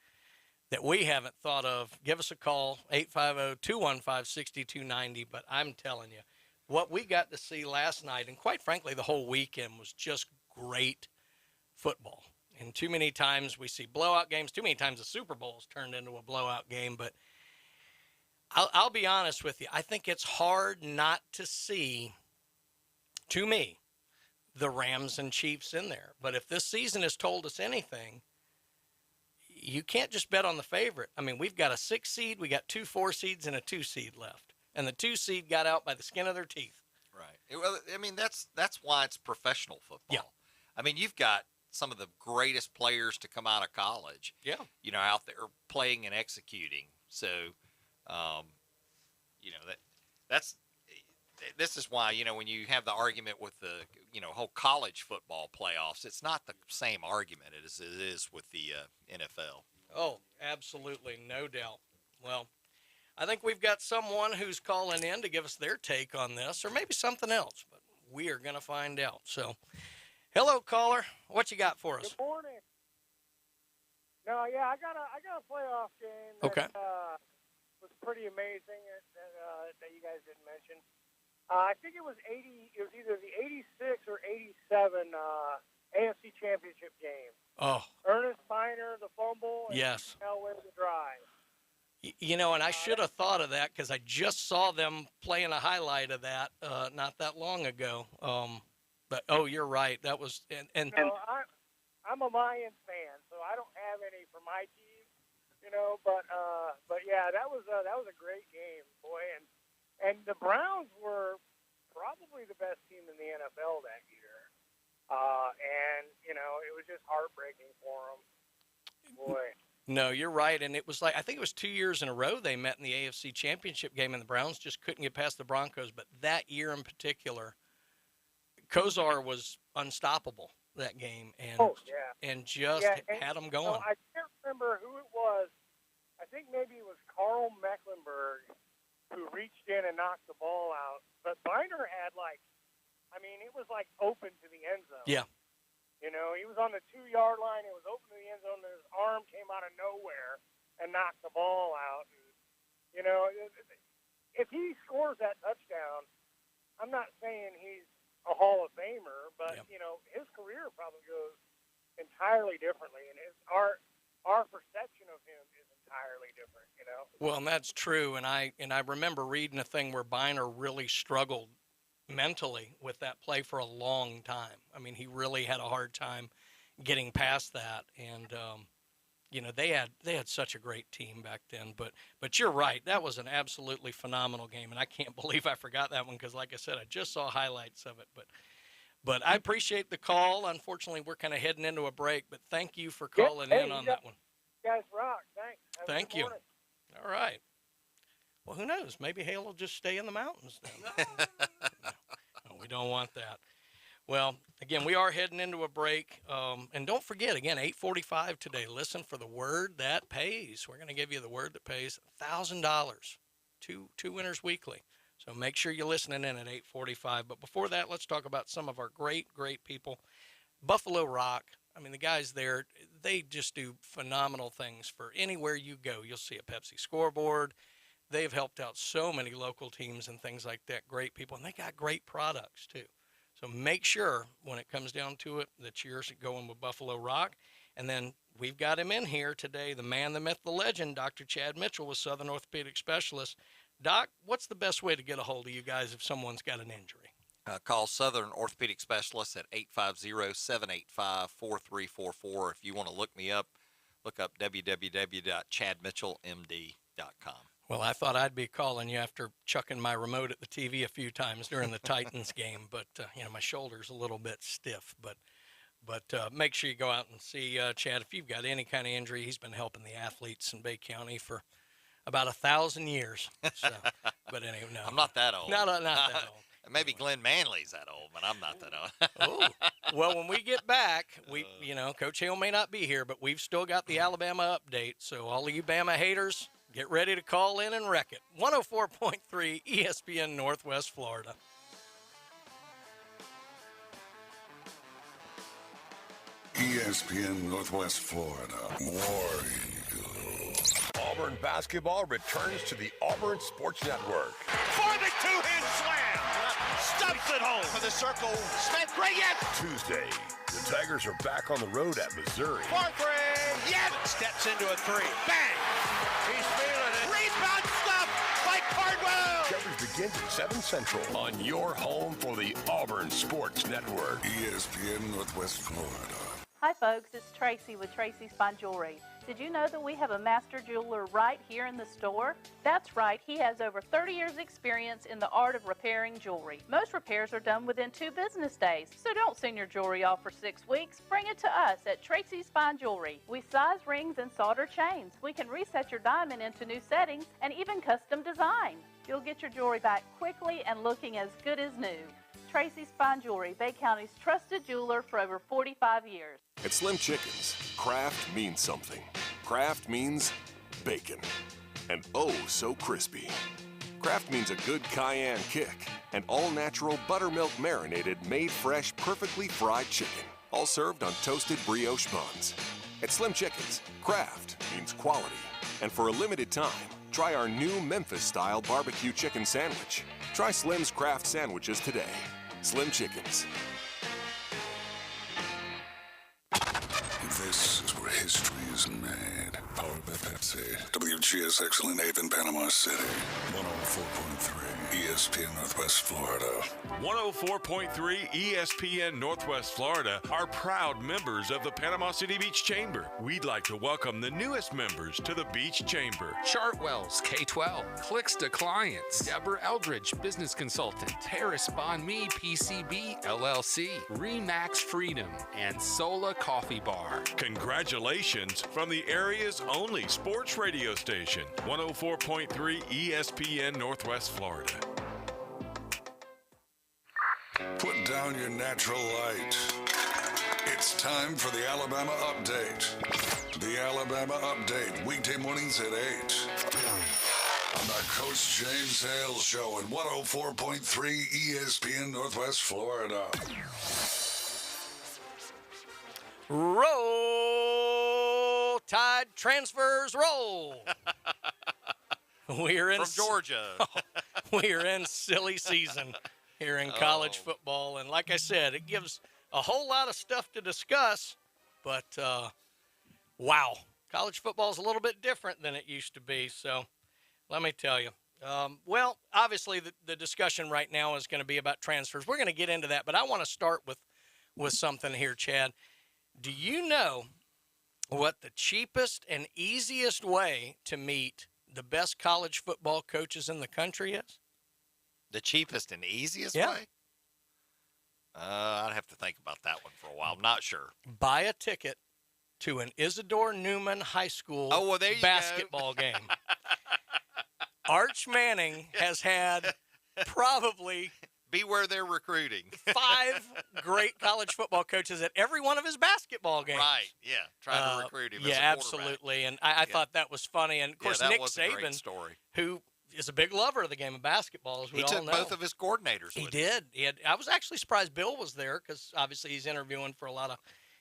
that we haven't thought of, give us a call, 850-215-6290. But I'm telling you, what we got to see last night, and quite frankly, the whole weekend, was just great football. And too many times we see blowout games. Too many times the Super Bowl's turned into a blowout game. But I'll be honest with you. I think it's hard not to see, to me, the Rams and Chiefs in there. But if this season has told us anything, you can't just bet on the favorite. I mean, we've got a 6 seed, we got 2 4 seeds, and a 2 seed left. And the 2 seed got out by the skin of their teeth. Right. Well, I mean, that's why it's professional football. Yeah. I mean, you've got some of the greatest players to come out of college. Yeah. Out there playing and executing. So, this is why, when you have the argument with the, whole college football playoffs, it's not the same argument as it is with the NFL. Oh, absolutely. No doubt. Well, I think we've got someone who's calling in to give us their take on this, or maybe something else, but we are going to find out. So, hello, caller. What you got for us? Good morning. No, yeah, I got a playoff game that was pretty amazing that you guys didn't mention. I think it was either the 86 or 87 AFC Championship game. Oh. Ernest Biner, the fumble, and Yes. Elway, the drive. And I should have thought of that because I just saw them playing a highlight of that not that long ago. But you're right. That was I'm a Mayan fan, so I don't have any for my team, But yeah, that was a great game, boy. And the Browns were probably the best team in the NFL that year. And it was just heartbreaking for them, boy. No, you're right. And it was I think it was 2 years in a row they met in the AFC Championship game, and the Browns just couldn't get past the Broncos. But that year in particular, Kozar was unstoppable that game, and had them going. I can't remember who it was. I think maybe it was Carl Mecklenburg who reached in and knocked the ball out. But Biner had it was open to the end zone. Yeah. He was on the 2-yard line. It was open to the end zone, and his arm came out of nowhere and knocked the ball out. And, if he scores that touchdown, I'm not saying he's a Hall of Famer, but, his career probably goes entirely differently. And our perception of him is entirely different, Well, and that's true. And I remember reading a thing where Biner really struggled mentally with that play for a long time. I mean, he really had a hard time getting past that. And, they had such a great team back then. But you're right. That was an absolutely phenomenal game. And I can't believe I forgot that one because, like I said, I just saw highlights of it. But I appreciate the call. Unfortunately, we're kind of heading into a break. But thank you for calling in on that one. You guys rock. Thanks. Thank you. All right. Well, who knows? Maybe Hale will just stay in the mountains then. No, we don't want that. Well, again, we are heading into a break. And don't forget, again, 8:45 today, listen for the word that pays. We're going to give you the word that pays $1,000. Two winners weekly. So make sure you're listening in at 8:45. But before that, let's talk about some of our great, great people. Buffalo Rock. I mean, the guys there, they just do phenomenal things for anywhere you go. You'll see a Pepsi scoreboard. They've helped out so many local teams and things like that. Great people. And they got great products, too. So make sure when it comes down to it that you're going with Buffalo Rock. And then we've got him in here today, the man, the myth, the legend, Dr. Chad Mitchell with Southern Orthopedic Specialist. Doc, what's the best way to get a hold of you guys if someone's got an injury? Call Southern Orthopedic Specialist at 850-785-4344. If you want to look me up, look up www.chadmitchellmd.com. Well, I thought I'd be calling you after chucking my remote at the TV a few times during the Titans game, but my shoulder's a little bit stiff. But make sure you go out and see Chad if you've got any kind of injury. He's been helping the athletes in Bay County for about 1,000 years. So, but anyway, no, I'm not that old. Not that old. Maybe Glenn Manley's that old, but I'm not that old. Oh, well, when we get back, Coach Hale may not be here, but we've still got the Alabama update. So all of you Bama haters, get ready to call in and wreck it. 104.3 ESPN Northwest Florida. ESPN Northwest Florida. War Eagle. Auburn basketball returns to the Auburn Sports Network. For the two-hand slam. Stumps it home. For the circle. Smith, great yet. Tuesday, the Tigers are back on the road at Missouri. For three. Yet. Steps into a three. Bang. He's feeling it. Rebound stop by Cardwell. Coverage begins at 7 Central on your home for the Auburn Sports Network. ESPN Northwest Florida. Hi folks, it's Tracy with Tracy's Fine Jewelry. Did you know that we have a master jeweler right here in the store? That's right, he has over 30 years experience in the art of repairing jewelry. Most repairs are done within 2 business days, so don't send your jewelry off for 6 weeks. Bring it to us at Tracy's Fine Jewelry. We size rings and solder chains. We can reset your diamond into new settings and even custom design. You'll get your jewelry back quickly and looking as good as new. Tracy's Fine Jewelry, Bay County's trusted jeweler for over 45 years. At Slim Chickens, craft means something. Craft means bacon. And oh, so crispy. Craft means a good cayenne kick. And all-natural buttermilk marinated, made fresh, perfectly fried chicken. All served on toasted brioche buns. At Slim Chickens, craft means quality. And for a limited time, try our new Memphis-style barbecue chicken sandwich. Try Slim's Craft Sandwiches today. Slim Chickens. This is where history is made. Powered by Pepsi. WGSX Lynn Haven, Panama City. 104.3 ESPN Northwest Florida. 104.3 ESPN Northwest Florida are proud members of the Panama City Beach Chamber. We'd like to welcome the newest members to the Beach Chamber. Chartwell's K-12, Clicks to Clients, Deborah Eldridge, Business Consultant, Harris Bond Me, PCB, LLC, Remax Freedom, and Sola Coffee Bar. Congratulations from the area's only sports radio station, 104.3 ESPN Northwest Florida. Put down your natural light. It's time for the Alabama Update. The Alabama Update, weekday mornings at 8. On the Coach James Hale Show at 104.3 ESPN Northwest Florida. Roll Tide transfers roll. We're in From Georgia. We're in silly season here in college football, and like I said, it gives a whole lot of stuff to discuss. But wow, college football is a little bit different than it used to be. So let me tell you. Well, obviously the discussion right now is going to be about transfers. We're going to get into that, but I want to start with something here, Chad. Do you know what the cheapest and easiest way to meet the best college football coaches in the country is? The cheapest and easiest Yeah. way? I'd have to think about that one for a while. I'm not sure. Buy a ticket to an Isidore Newman High School there you basketball game. Arch Manning has had probably be where they're recruiting 5 great college football coaches at every one of his basketball games. Right, yeah. Trying to recruit him as a Yeah, quarterback. absolutely. And I thought that was funny. And, of course, that Nick was a great Saban, story. who is a big lover of the game of basketball, as we He all took know. both of his coordinators He with him. did. I was actually surprised Bill was there because, obviously, he's interviewing for a lot of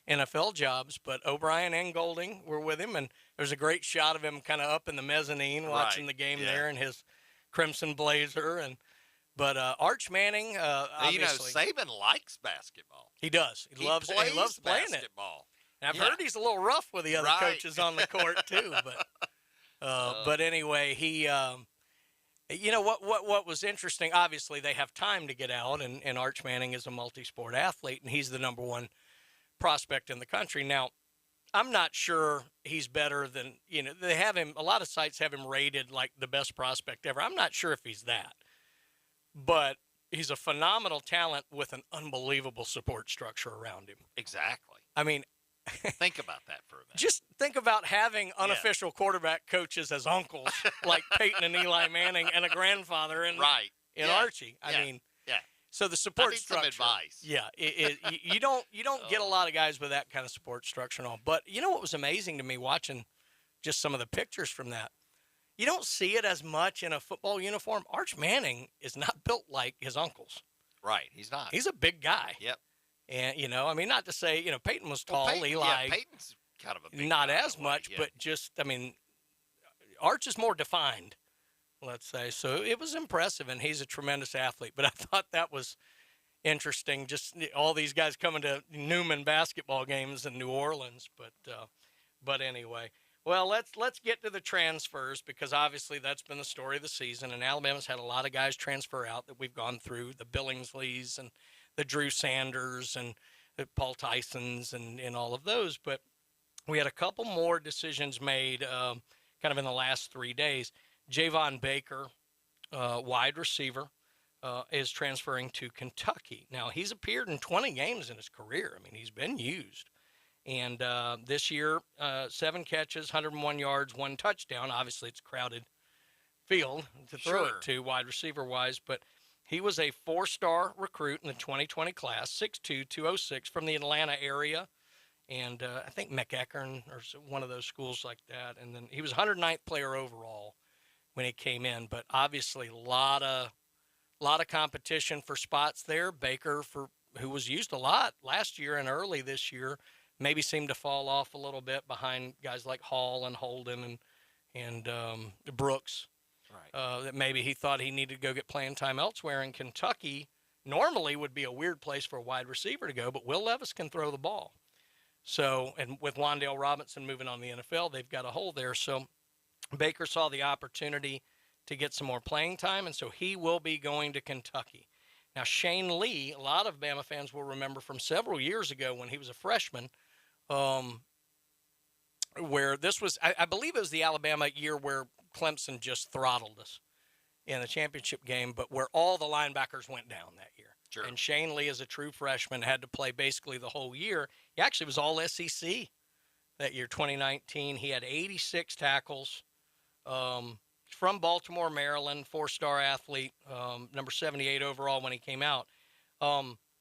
NFL jobs. But O'Brien and Golding were with him, and there's a great shot of him kind of up in the mezzanine watching the game there in his crimson blazer. But Arch Manning, obviously. Saban likes basketball. He does. He loves playing basketball. it. And I've heard he's a little rough with the other coaches on the court too. But anyway, he, what was interesting? Obviously, they have time to get out, and Arch Manning is a multi-sport athlete, and he's the number 1 prospect in the country. Now, I'm not sure he's better than they have him. A lot of sites have him rated like the best prospect ever. I'm not sure if he's that. But he's a phenomenal talent with an unbelievable support structure around him. Exactly. I mean, think about that for a minute. Just think about having unofficial quarterback coaches as uncles, like Peyton and Eli Manning, and a grandfather in Archie. I mean, So the support I need structure. some advice. Yeah, you don't get a lot of guys with that kind of support structure and all. But you know what was amazing to me watching just some of the pictures from that? You don't see it as much in a football uniform. Arch Manning is not built like his uncles. Right, he's not. He's a big guy. Yep. And, you know, I mean, not to say, you know, Peyton was tall. Peyton, Eli. yeah, Peyton's kind of a big not guy as in a way, much, yeah. but just, I mean, Arch is more defined, let's say. So it was impressive, and he's a tremendous athlete. But I thought that was interesting, just all these guys coming to Newman basketball games in New Orleans. But anyway. Well, let's get to the transfers, because obviously that's been the story of the season, and Alabama's had a lot of guys transfer out that we've gone through, the Billingsleys and the Drew Sanders and the Paul Tysons and all of those. But we had a couple more decisions made kind of in the last 3 days. Javon Baker, wide receiver, is transferring to Kentucky. Now, he's appeared in 20 games in his career. I mean, he's been used. And this year, 7 catches, 101 yards, 1 touchdown. Obviously, it's a crowded field to throw it to wide receiver-wise. But he was a 4-star recruit in the 2020 class, 6'2", 206, from the Atlanta area. And I think McEachern or one of those schools like that. And then he was 109th player overall when he came in. But obviously, a lot of competition for spots there. Baker, who was used a lot last year and early this year, maybe seemed to fall off a little bit behind guys like Hall and Holden and Brooks. Right. That maybe he thought he needed to go get playing time elsewhere. In Kentucky, normally would be a weird place for a wide receiver to go, but Will Levis can throw the ball. So, and with Wan'Dale Robinson moving on the NFL, they've got a hole there. So Baker saw the opportunity to get some more playing time, and so he will be going to Kentucky. Now, Shane Lee, a lot of Bama fans will remember from several years ago when he was a freshman, where this was, I believe it was the Alabama year where Clemson just throttled us in the championship game, but where all the linebackers went down that year. Sure. And Shane Lee, as a true freshman, had to play basically the whole year. He actually was all SEC that year, 2019. He had 86 tackles. From Baltimore, Maryland, 4-star athlete, number 78 overall when he came out.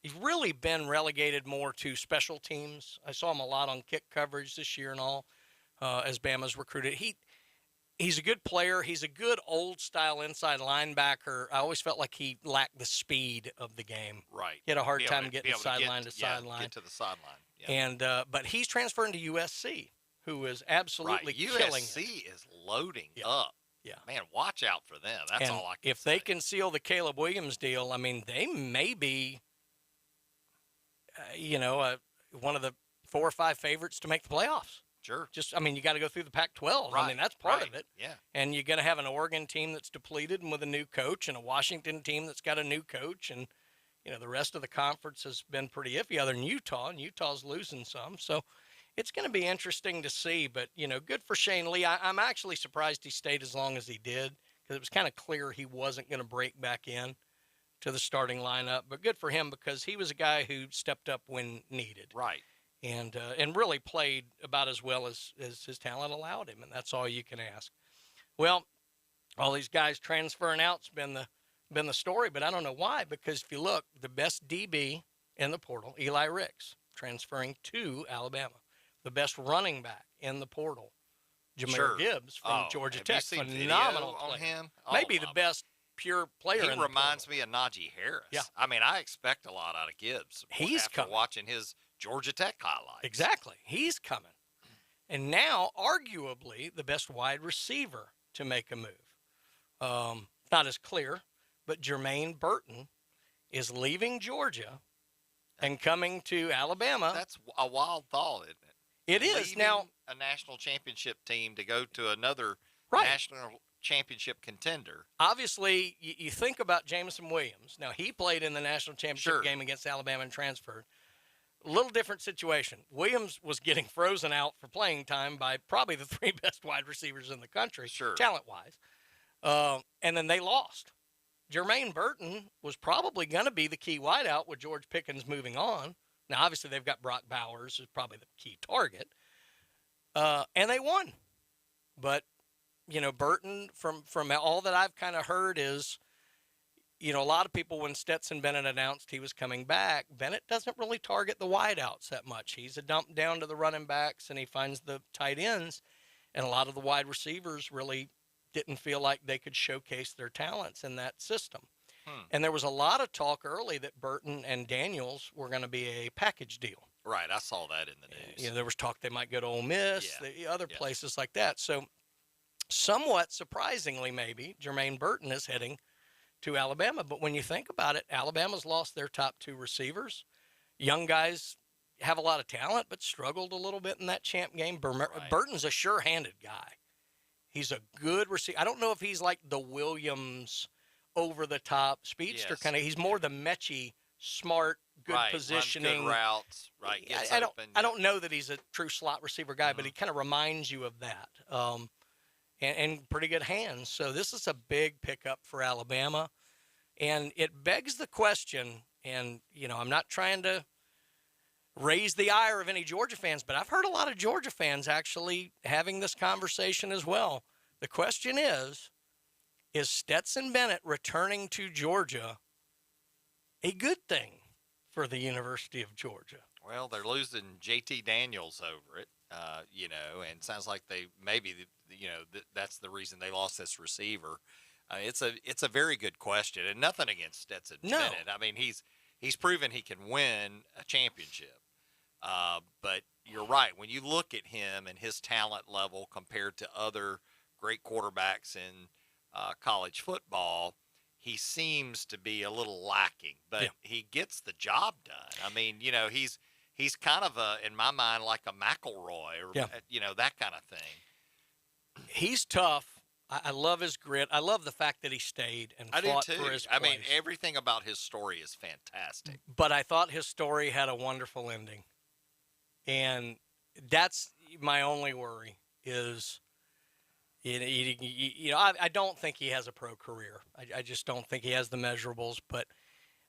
He's really been relegated more to special teams. I saw him a lot on kick coverage this year and all, as Bama's recruited. He's a good player. He's a good old-style inside linebacker. I always felt like he lacked the speed of the game. Right. He had a hard time getting sideline to sideline. Get to the sideline. Yeah. And but he's transferring to USC, who is absolutely killing it. USC is loading up. Yeah. Man, watch out for them. That's all I can if say. they can seal the Caleb Williams deal, I mean, they may be, one of the 4 or 5 favorites to make the playoffs. Sure. I mean, you got to go through the Pac-12. Right. I mean, that's part of it. Yeah. And you're going to have an Oregon team that's depleted and with a new coach, and a Washington team that's got a new coach. And, the rest of the conference has been pretty iffy other than Utah, and Utah's losing some. So it's going to be interesting to see. But, good for Shane Lee. I'm actually surprised he stayed as long as he did, because it was kind of clear he wasn't going to break back in to the starting lineup. But good for him, because he was a guy who stepped up when needed. Right. And really played about as well as his talent allowed him, and that's all you can ask. Well, all these guys transferring out's been the story, but I don't know why, because if you look, the best DB in the portal, Eli Ricks, transferring to Alabama. The best running back in the portal, Jahmyr Gibbs from Georgia Tech. Phenomenal on player. him. Maybe the best pure player in the portal. He reminds me of Najee Harris. Yeah. I mean, I expect a lot out of Gibbs. He's after coming. Watching his Georgia Tech highlights. Exactly. He's coming. And now, arguably, the best wide receiver to make a move. Not as clear, but Jermaine Burton is leaving Georgia and coming to Alabama. That's a wild thought, isn't it? It is. Leaving Now, a national championship team to go to another Right. national championship contender. obviously, you think about Jameson Williams. Now, he played in the national championship game against Alabama and transferred. A little different situation. Williams was getting frozen out for playing time by probably the 3 best wide receivers in the country, talent-wise. And then they lost. Jermaine Burton was probably going to be the key wideout with George Pickens moving on. Now, obviously, they've got Brock Bowers as probably the key target. And they won. But, Burton, from all that I've kind of heard is, a lot of people, when Stetson Bennett announced he was coming back, Bennett doesn't really target the wideouts that much. He's a dump down to the running backs, and he finds the tight ends. And a lot of the wide receivers really didn't feel like they could showcase their talents in that system. And there was a lot of talk early that Burton and Daniels were going to be a package deal. Right, I saw that in the news. There was talk they might go to Ole Miss, the other places like that. So somewhat surprisingly, maybe, Jermaine Burton is heading to Alabama. But when you think about it, Alabama's lost their top 2 receivers. Young guys have a lot of talent, but struggled a little bit in that champ game. Burton's a sure-handed guy. He's a good receiver. I don't know if he's like the Williams over-the-top speedster kind of. He's more the Mechie, smart, good positioning. Good routes. Right, I don't know that he's a true slot receiver guy, but he kind of reminds you of that. And pretty good hands. So this is a big pickup for Alabama. And it begs the question, and, I'm not trying to raise the ire of any Georgia fans, but I've heard a lot of Georgia fans actually having this conversation as well. The question is Stetson Bennett returning to Georgia a good thing for the University of Georgia? Well, they're losing JT Daniels over it, and it sounds like that's the reason they lost this receiver. It's a very good question, and nothing against Stetson Bennett. I mean, he's proven he can win a championship. But you're right. When you look at him and his talent level compared to other great quarterbacks in college football, he seems to be a little lacking. But he gets the job done. I mean, he's kind of in my mind, like a McElroy or that kind of thing. He's tough. I love his grit. I love the fact that he stayed and fought for his place. I mean, everything about his story is fantastic. But I thought his story had a wonderful ending. And that's my only worry is, I don't think he has a pro career. I just don't think he has the measurables. But,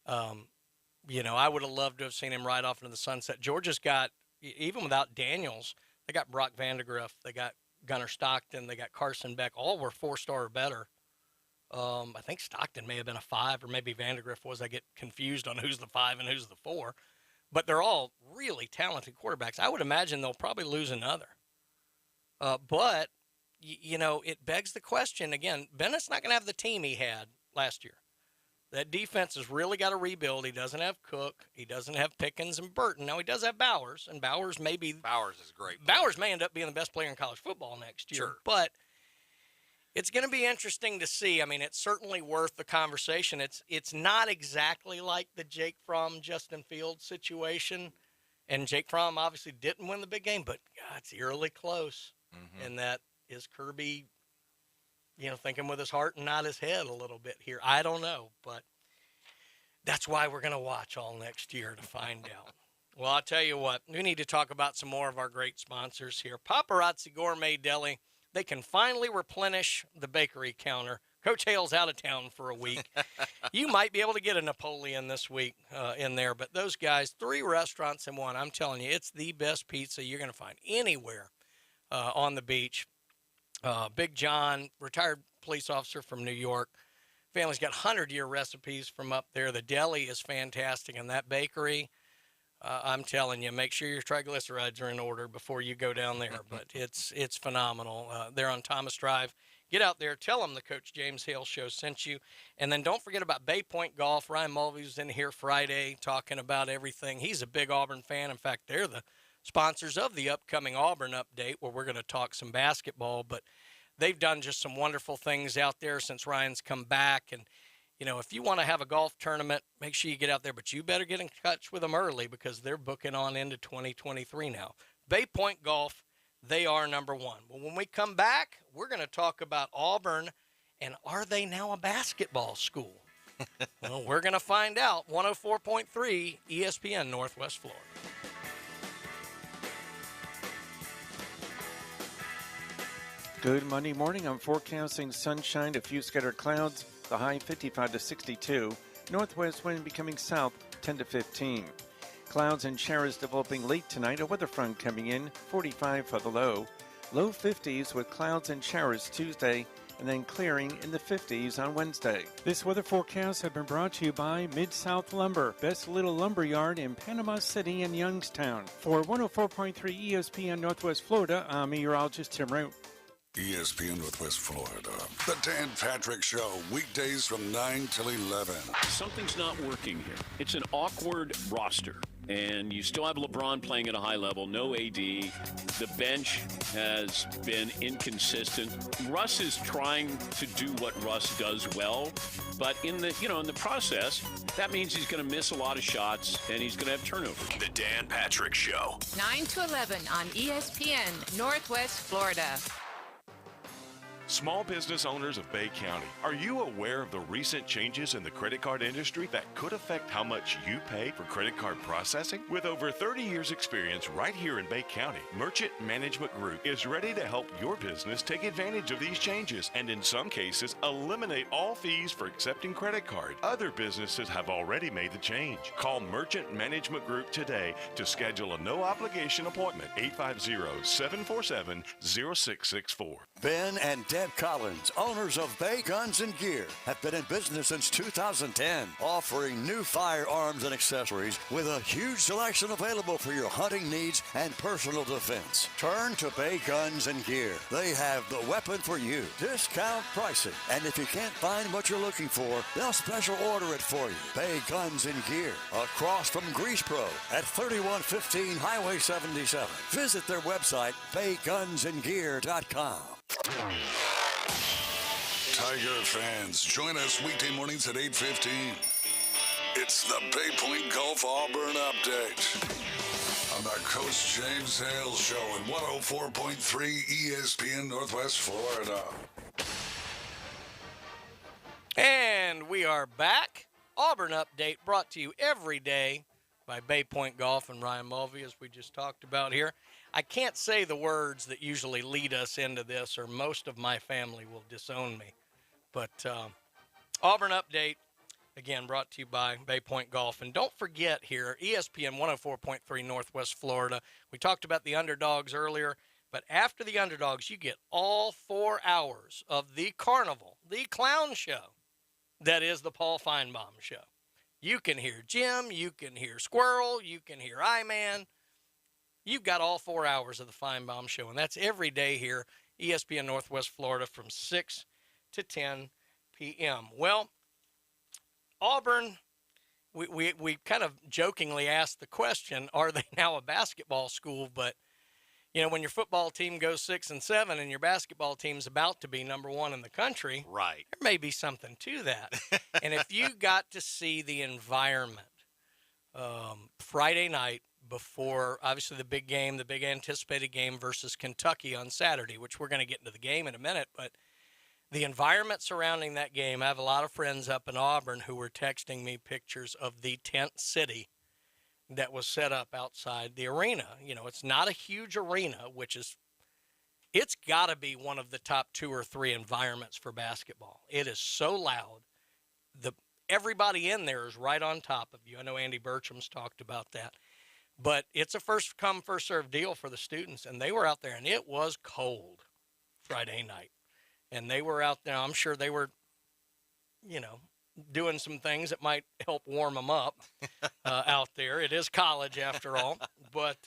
I would have loved to have seen him ride off into the sunset. Georgia's got, even without Daniels, they got Brock Vandegrift, they got Gunnar Stockton, they got Carson Beck. All were 4-star or better. I think Stockton may have been a 5, or maybe Vandegrift was. I get confused on who's the 5 and who's the 4. But they're all really talented quarterbacks. I would imagine they'll probably lose another. But, it begs the question, again, Bennett's not going to have the team he had last year. That defense has really got to rebuild. He doesn't have Cook. He doesn't have Pickens and Burton. Now, he does have Bowers, and Bowers is great. Bowers may end up being the best player in college football next year. Sure. But it's going to be interesting to see. I mean, it's certainly worth the conversation. It's not exactly like the Jake Fromm, Justin Fields situation. And Jake Fromm obviously didn't win the big game, but God, it's eerily close. Mm-hmm. And that is Kirby, thinking with his heart and not his head a little bit here. I don't know, but that's why we're going to watch all next year to find out. Well, I'll tell you what, we need to talk about some more of our great sponsors here. Paparazzi Gourmet Deli. They can finally replenish the bakery counter. Coach Hale's out of town for a week. You might be able to get a Napoleon this week in there, but those guys, 3 restaurants in one. I'm telling you, it's the best pizza you're going to find anywhere on the beach. Big John, retired police officer from New York. Family's got 100-year recipes from up there. The deli is fantastic, and that bakery, I'm telling you, make sure your triglycerides are in order before you go down there. But it's phenomenal. They're on Thomas Drive. Get out there. Tell them the Coach James Hale Show sent you. And then don't forget about Bay Point Golf. Ryan Mulvey was in here Friday talking about everything. He's a big Auburn fan. In fact, they're the sponsors of the upcoming Auburn update where we're going to talk some basketball. But they've done just some wonderful things out there since Ryan's come back. And, if you want to have a golf tournament, make sure you get out there. But you better get in touch with them early because they're booking on into 2023 now. Bay Point Golf, they are number 1. Well, when we come back, we're going to talk about Auburn and are they now a basketball school? Well, we're going to find out. 104.3 ESPN Northwest Florida. Good Monday morning. I'm forecasting sunshine, a few scattered clouds, the high 55 to 62. Northwest wind becoming south 10 to 15. Clouds and showers developing late tonight. A weather front coming in, 45 for the low. Low 50s with clouds and showers Tuesday, and then clearing in the 50s on Wednesday. This weather forecast has been brought to you by Mid-South Lumber, best little lumber yard in Panama City and Youngstown. For 104.3 ESPN Northwest Florida, I'm meteorologist Tim Root. ESPN Northwest Florida. The Dan Patrick Show, weekdays from 9 till 11. Something's not working here. It's an awkward roster. And you still have LeBron playing at a high level, no AD. The bench has been inconsistent. Russ is trying to do what Russ does well, but in the process, that means he's going to miss a lot of shots and he's going to have turnovers. The Dan Patrick Show. 9 to 11 on ESPN Northwest Florida. Small business owners of Bay County, are you aware of the recent changes in the credit card industry that could affect how much you pay for credit card processing? With over 30 years experience right here in Bay County, Merchant Management Group is ready to help your business take advantage of these changes and in some cases eliminate all fees for accepting credit card. Other businesses have already made the change. Call Merchant Management Group today to schedule a no obligation appointment. 850-747-0664. Ben and Deb Collins, owners of Bay Guns and Gear, have been in business since 2010, offering new firearms and accessories with a huge selection available for your hunting needs and personal defense. Turn to Bay Guns and Gear. They have the weapon for you. Discount pricing. And if you can't find what you're looking for, they'll special order it for you. Bay Guns and Gear, across from Grease Pro at 3115 Highway 77. Visit their website, baygunsandgear.com. Tiger fans, join us weekday mornings at 8:15. It's the Bay Point Golf Auburn Update on the Coach James Hale Show at 104.3 ESPN Northwest Florida. And we are back. Auburn Update brought to you every day by Bay Point Golf and Ryan Mulvey, as we just talked about here. I can't say the words that usually lead us into this, or most of my family will disown me. But Auburn Update, again, brought to you by Bay Point Golf. And don't forget here, ESPN 104.3 Northwest Florida. We talked about the underdogs earlier, but after the underdogs, you get all 4 hours of the carnival, the clown show, that is the Paul Feinbaum Show. You can hear Jim, you can hear Squirrel, you can hear I-Man. You've got all 4 hours of the Feinbaum Show, and that's every day here, ESPN Northwest Florida, from 6 to 10 p.m. Well, Auburn, we kind of jokingly asked the question, are they now a basketball school? But, when your football team goes 6-7 and your basketball team's about to be number one in the country, right, there may be something to that. And if you got to see the environment Friday night, before, obviously, the big game, the big anticipated game versus Kentucky on Saturday, which we're going to get into the game in a minute. But the environment surrounding that game, I have a lot of friends up in Auburn who were texting me pictures of the tent city that was set up outside the arena. It's not a huge arena, it's got to be one of the top 2 or 3 environments for basketball. It is so loud. Everybody in there is right on top of you. I know Andy Bertram's talked about that. But it's a first-come, first-served deal for the students, and they were out there, and it was cold Friday night. And they were out there. I'm sure they were, doing some things that might help warm them up out there. It is college, after all. But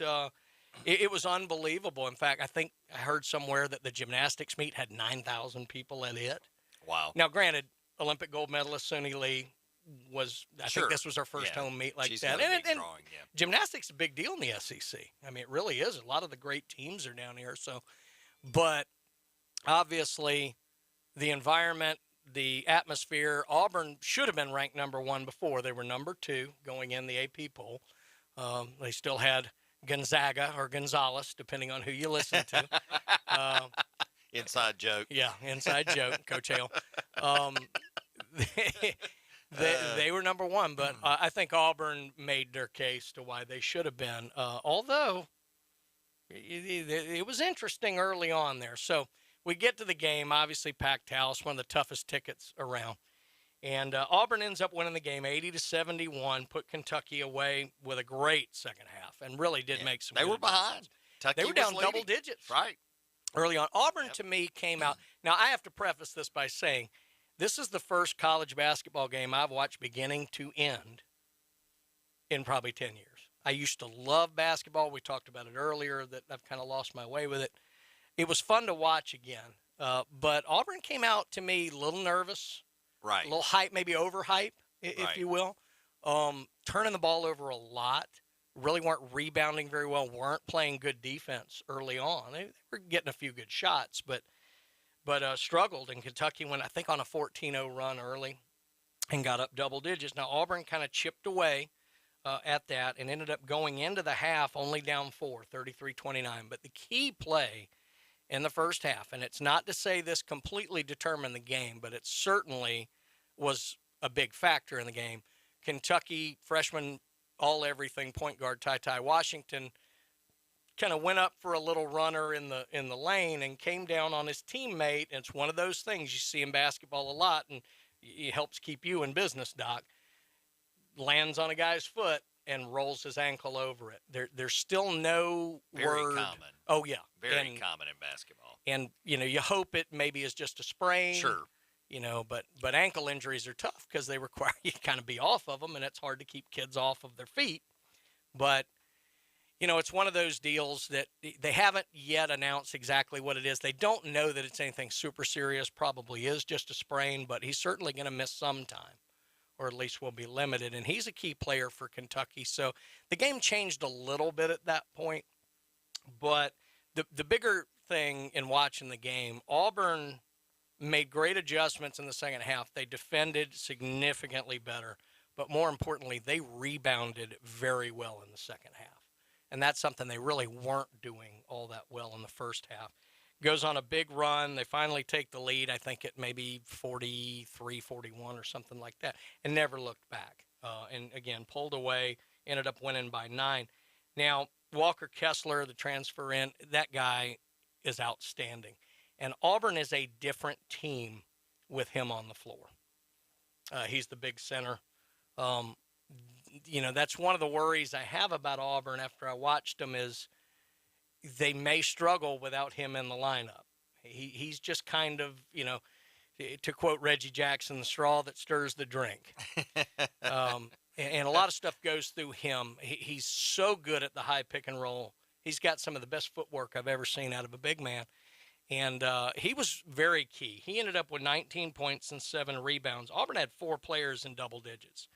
it was unbelievable. In fact, I think I heard somewhere that the gymnastics meet had 9,000 people at it. Wow. Now, granted, Olympic gold medalist Suni Lee I think this was her first home meet like She's that. And drawing, gymnastics is a big deal in the SEC. I mean, it really is. A lot of the great teams are down here. But obviously the environment, the atmosphere, Auburn should have been ranked number 1 before. They were number 2 going in the AP poll. They still had Gonzaga or Gonzalez, depending on who you listen to. Inside joke. Yeah, inside joke, Coach Hale. They were number 1, but I think Auburn made their case to why they should have been, although it was interesting early on there. So we get to the game, obviously packed house, one of the toughest tickets around. And Auburn ends up winning the game 80-71, put Kentucky away with a great second half, and really did make some They good were behind. They were down double digits. Right. early on. Auburn, to me, came out. Now, I have to preface this by saying this is the first college basketball game I've watched beginning to end in probably 10 years. I used to love basketball. We talked about it earlier that I've kind of lost my way with it. It was fun to watch again. But Auburn came out to me a little nervous, right? A little hype, maybe overhype, if you will. Turning the ball over a lot. Really weren't rebounding very well. Weren't playing good defense early on. They were getting a few good shots, but struggled. And Kentucky went, I think, on a 14-0 run early and got up double digits. Now Auburn kind of chipped away at that and ended up going into the half only down 4, 33-29. But the key play in the first half, and it's not to say this completely determined the game, but it certainly was a big factor in the game. Kentucky freshman all-everything point guard Ty Washington kind of went up for a little runner in the lane and came down on his teammate. It's one of those things you see in basketball a lot, and it helps keep you in business, Doc. Lands on a guy's foot and rolls his ankle over it. There's still no Very word. common. Oh, yeah. Very common in basketball. And, you hope it maybe is just a sprain. Sure. But ankle injuries are tough because they require you to kind of be off of them, and it's hard to keep kids off of their feet. But, it's one of those deals that they haven't yet announced exactly what it is. They don't know that it's anything super serious, probably is just a sprain, but he's certainly going to miss some time, or at least will be limited. And he's a key player for Kentucky. So the game changed a little bit at that point. But the bigger thing in watching the game, Auburn made great adjustments in the second half. They defended significantly better. But more importantly, they rebounded very well in the second half. And that's something they really weren't doing all that well in the first half. Goes on a big run. They finally take the lead, I think at maybe 43, 41 or something like that, and never looked back. And again, pulled away, ended up winning by 9. Now, Walker Kessler, the transfer in, that guy is outstanding. And Auburn is a different team with him on the floor. He's the big center. That's one of the worries I have about Auburn after I watched them is they may struggle without him in the lineup. He's just kind of, to quote Reggie Jackson, the straw that stirs the drink. And a lot of stuff goes through him. He's so good at the high pick and roll. He's got some of the best footwork I've ever seen out of a big man. And he was very key. He ended up with 19 points and 7 rebounds. Auburn had 4 players in double digits.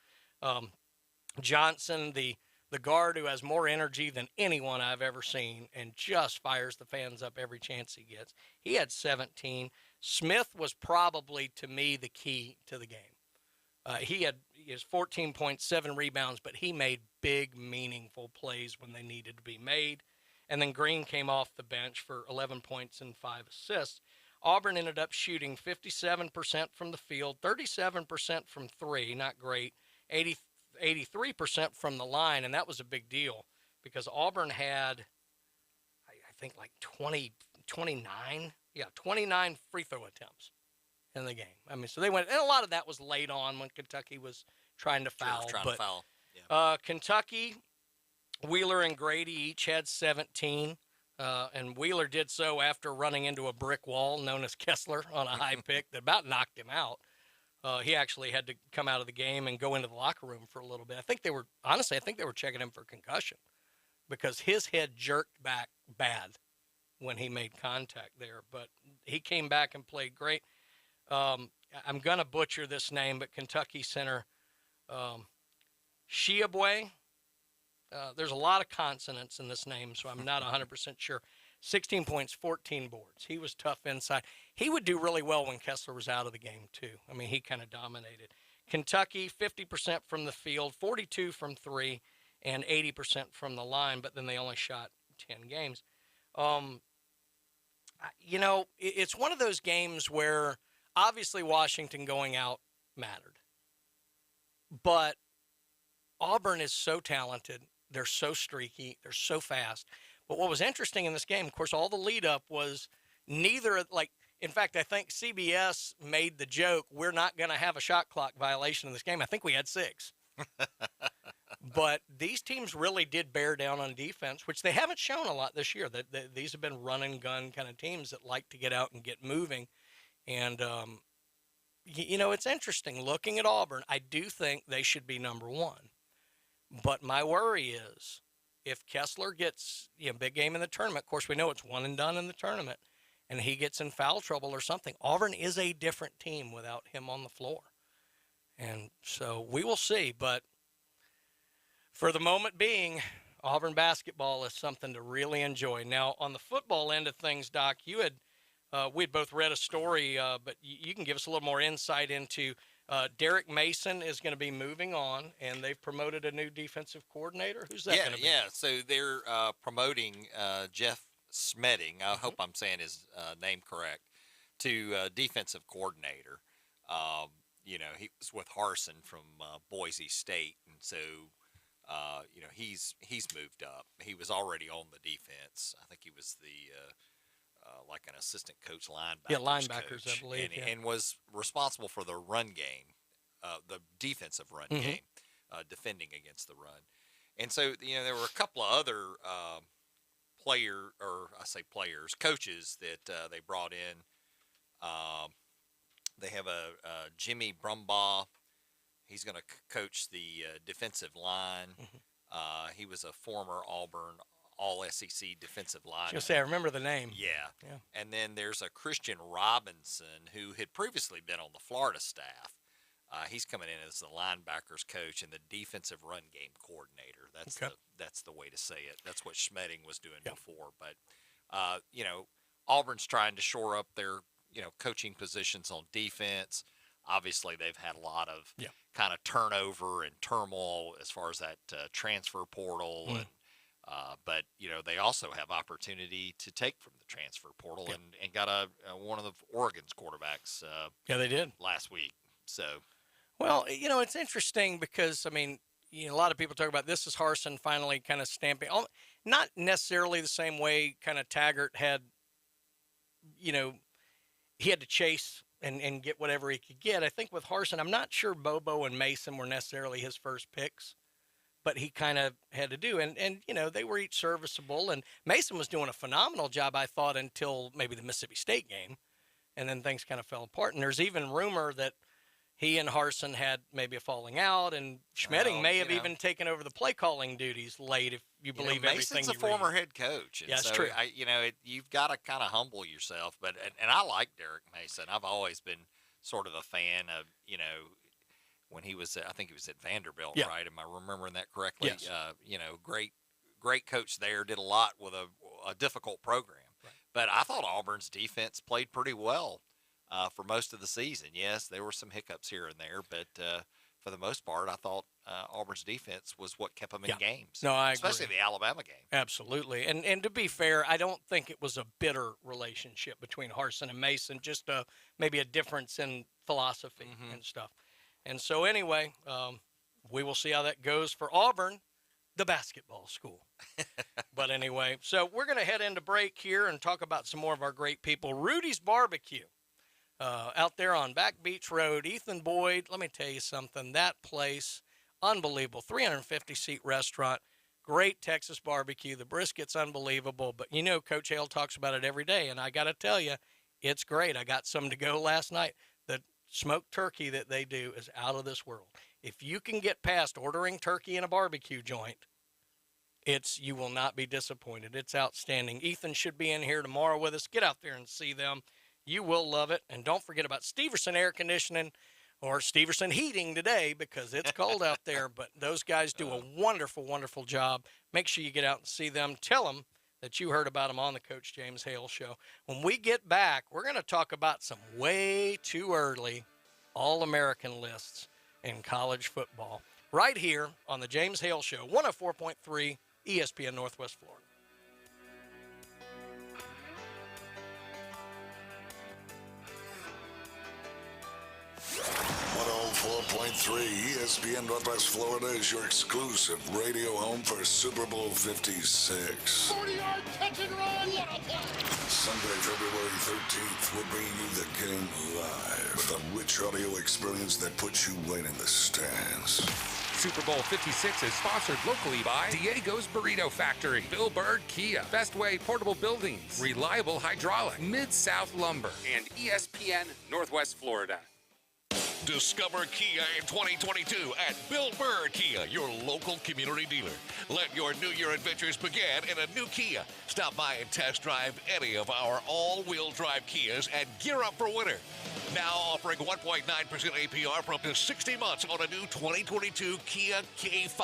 Johnson, the guard who has more energy than anyone I've ever seen and just fires the fans up every chance he gets. He had 17. Smith was probably, to me, the key to the game. He had his 14.7 rebounds, but he made big, meaningful plays when they needed to be made. And then Green came off the bench for 11 points and 5 assists. Auburn ended up shooting 57% from the field, 37% from 3, not great, 83% from the line, and that was a big deal because Auburn had, I think, like 29 free throw attempts in the game. I mean, so they went, and a lot of that was late on when Kentucky was trying to foul. Yeah. Kentucky, Wheeler and Grady each had 17, and Wheeler did so after running into a brick wall known as Kessler on a high pick that about knocked him out. He actually had to come out of the game and go into the locker room for a little bit. I think they were checking him for concussion because his head jerked back bad when he made contact there. But he came back and played great. I'm going to butcher this name, but Kentucky center, Shiabwe. There's a lot of consonants in this name, so I'm not 100% sure. 16 points, 14 boards. He was tough inside. He would do really well when Kessler was out of the game, too. I mean, he kind of dominated. Kentucky, 50% from the field, 42 from 3, and 80% from the line, but then they only shot 10 games. It's one of those games where obviously Washington going out mattered. But Auburn is so talented. They're so streaky. They're so fast. But what was interesting in this game, of course, all the lead up was neither, in fact, I think CBS made the joke, we're not going to have a shot clock violation in this game. I think we had 6. But these teams really did bear down on defense, which they haven't shown a lot this year. These have been run and gun kind of teams that like to get out and get moving. And, it's interesting. Looking at Auburn, I do think they should be number one. But my worry is if Kessler gets big game in the tournament, of course, we know it's one and done in the tournament, and he gets in foul trouble or something, Auburn is a different team without him on the floor. And so we will see. But for the moment being, Auburn basketball is something to really enjoy. Now, on the football end of things, Doc, we'd both read a story, but you can give us a little more insight into Derek Mason is going to be moving on, and they've promoted a new defensive coordinator. Who's that going to be? Yeah, so they're promoting Jeff Smeding, I hope I'm saying his name correct, to defensive coordinator. He was with Harsin from Boise State, and so he's moved up. He was already on the defense. I think he was the like an assistant coach linebackers. Yeah, linebackers, coach, I believe. and was responsible for the run game, the defensive run game, defending against the run. And so there were a couple of other coaches that they brought in. They have a Jimmy Brumbaugh. He's going to coach the defensive line. He was a former Auburn All-SEC defensive lineman. I remember the name. Yeah. And then there's a Christian Robinson who had previously been on the Florida staff. He's coming in as the linebackers coach and the defensive run game coordinator. That's the way to say it. That's what Schmedding was doing before. But Auburn's trying to shore up their coaching positions on defense. Obviously, they've had a lot of kind of turnover and turmoil as far as that transfer portal, and but they also have opportunity to take from the transfer portal, and got one of the Oregon's quarterbacks. They did last week. So, well, it's interesting because a lot of people talk about this is Harsin finally kind of stamping, not necessarily the same way kind of Taggart had. He had to chase and get whatever he could get. I think with Harsin, I'm not sure Bobo and Mason were necessarily his first picks, but he kind of had to do. And they were each serviceable. And Mason was doing a phenomenal job, I thought, until maybe the Mississippi State game. And then things kind of fell apart. And there's even rumor that he and Harsin had maybe a falling out, and Schmedding may have even taken over the play calling duties late, if you believe everything Mason's you a former head coach. And that's so true. You've got to kind of humble yourself. But and I like Derek Mason. I've always been sort of a fan of when he was, I think he was at Vanderbilt, right? Am I remembering that correctly? Yes. Great coach there. Did a lot with a difficult program. Right. But I thought Auburn's defense played pretty well for most of the season. Yes, there were some hiccups here and there, but for the most part, I thought Auburn's defense was what kept them in games. No, I especially agree. the Alabama game. Absolutely. And to be fair, I don't think it was a bitter relationship between Harsin and Mason, just maybe a difference in philosophy and stuff. And so anyway, we will see how that goes for Auburn, the basketball school. But anyway, so we're going to head into break here and talk about some more of our great people. Rudy's Barbecue. Out there on Back Beach Road, Ethan Boyd, let me tell you something. That place, unbelievable. 350-seat restaurant, great Texas barbecue. The brisket's unbelievable. But Coach Hale talks about it every day, and I got to tell you, it's great. I got some to go last night. The smoked turkey that they do is out of this world. If you can get past ordering turkey in a barbecue joint, you will not be disappointed. It's outstanding. Ethan should be in here tomorrow with us. Get out there and see them. You will love it. And don't forget about Steverson Air Conditioning or Steverson Heating today, because it's cold out there. But those guys do a wonderful, wonderful job. Make sure you get out and see them. Tell them that you heard about them on the Coach James Hale Show. When we get back, we're going to talk about some way too early All-American lists in college football right here on the James Hale Show, 104.3 ESPN Northwest Florida. 104.3 ESPN Northwest Florida is your exclusive radio home for Super Bowl 56. 40-yard catch and run. Sunday, February 13th, we'll bring you the game live with a rich audio experience that puts you right in the stands. Super Bowl 56 is sponsored locally by Diego's Burrito Factory, Bill Bird Kia, Best Way Portable Buildings, Reliable Hydraulic, Mid-South Lumber, and ESPN Northwest Florida. Discover Kia in 2022 at Bill Bird Kia, your local community dealer. Let your New Year adventures begin in a new Kia. Stop by and test drive any of our all-wheel drive Kias and gear up for winter. Now offering 1.9% APR for up to 60 months on a new 2022 Kia K5,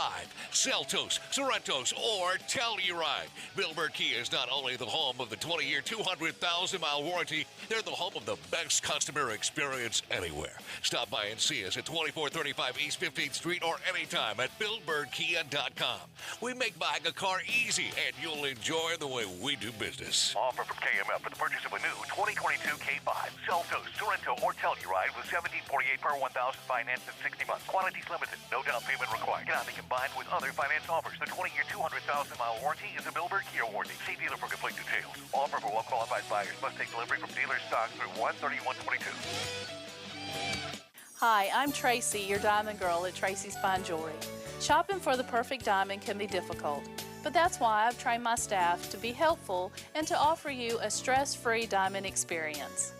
Seltos, Sorrentos, or Telluride. Bill Bird Kia is not only the home of the 20-year, 200,000-mile warranty, they're the home of the best customer experience anywhere. Stop by and see us at 2435 East 15th Street or anytime at BillBirdKia.com. We make buying a car easy, and you'll enjoy the way we do business. Offer from KMF for the purchase of a new 2022 K5, Seltos, Sorrento, or Telluride with $17.48 per 1,000 financed in 60 months. Quantities limited. No down payment required. Cannot be combined with other finance offers. The 20-year, 200,000-mile warranty is a Bill Bird Kia warranty. See dealer for complete details. Offer for well-qualified buyers. Must take delivery from dealer stock through 1/31/22. Hi, I'm Tracy, your diamond girl at Tracy's Fine Jewelry. Shopping for the perfect diamond can be difficult, but that's why I've trained my staff to be helpful and to offer you a stress-free diamond experience.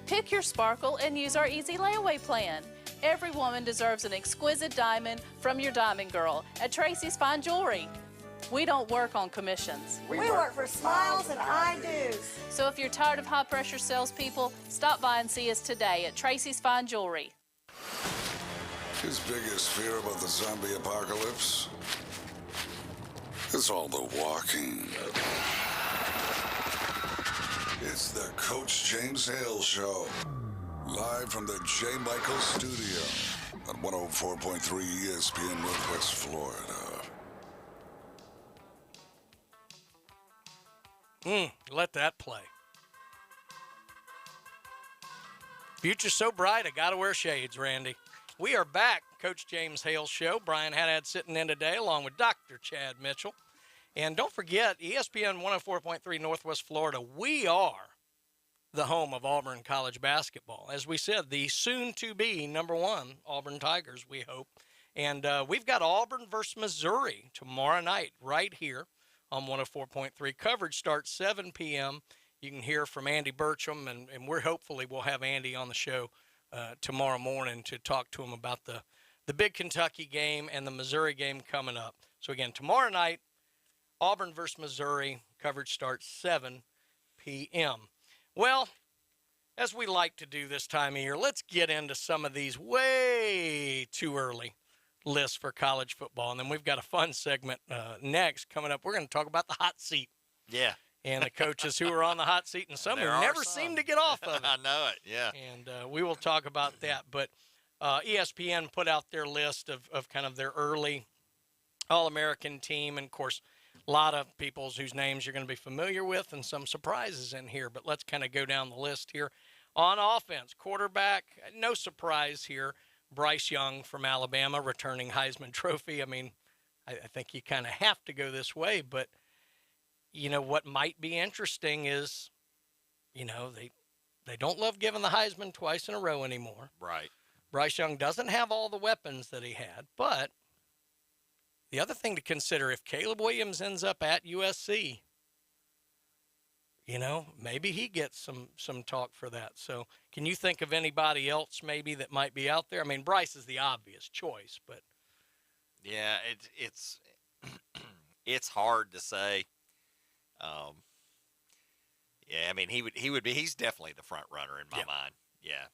Pick your sparkle and use our easy layaway plan. Every woman deserves an exquisite diamond from your diamond girl at Tracy's Fine Jewelry. We don't work on commissions. We work for smiles and I-dos. So if you're tired of high-pressure salespeople, stop by and see us today at Tracy's Fine Jewelry. His biggest fear about the zombie apocalypse is all the walking. It's the Coach James Hale Show, live from the J. Michael Studio on 104.3 ESPN Northwest Florida. Let that play. Future's so bright, I gotta wear shades, Randy. We are back, Coach James Hale Show. Brian Haddad sitting in today along with Dr. Chad Mitchell. And don't forget, ESPN 104.3 Northwest Florida, we are the home of Auburn College basketball. As we said, the soon-to-be #1 Auburn Tigers, we hope. And we've got Auburn versus Missouri tomorrow night right here on 104.3. Coverage starts 7 p.m. You can hear from Andy Burcham, and we're hopefully we'll have Andy on the show tomorrow morning to talk to him about the big Kentucky game and the Missouri game coming up. So, again, tomorrow night, Auburn versus Missouri. Coverage starts 7 p.m. Well, as we like to do this time of year, let's get into some of these way too early lists for college football. And then we've got a fun segment next coming up. We're going to talk about the hot seat. Yeah. And the coaches who are on the hot seat, and some who never seem to get off of it. I know it, yeah. And we will talk about that. But ESPN put out their list of kind of their early All-American team. And, of course, a lot of people whose names you're going to be familiar with and some surprises in here. But let's kind of go down the list here. On offense, quarterback, no surprise here. Bryce Young from Alabama, returning Heisman Trophy. I mean, I think you kind of have to go this way. But, you know, what might be interesting is, you know, they don't love giving the Heisman twice in a row anymore. Right. Bryce Young doesn't have all the weapons that he had. But the other thing to consider, if Caleb Williams ends up at USC, you know, maybe he gets some talk for that. So can you think of anybody else maybe that might be out there? I mean, Bryce is the obvious choice, but. Yeah, it's it's hard to say. Yeah, I mean, he's definitely the front runner in my mind. Yeah.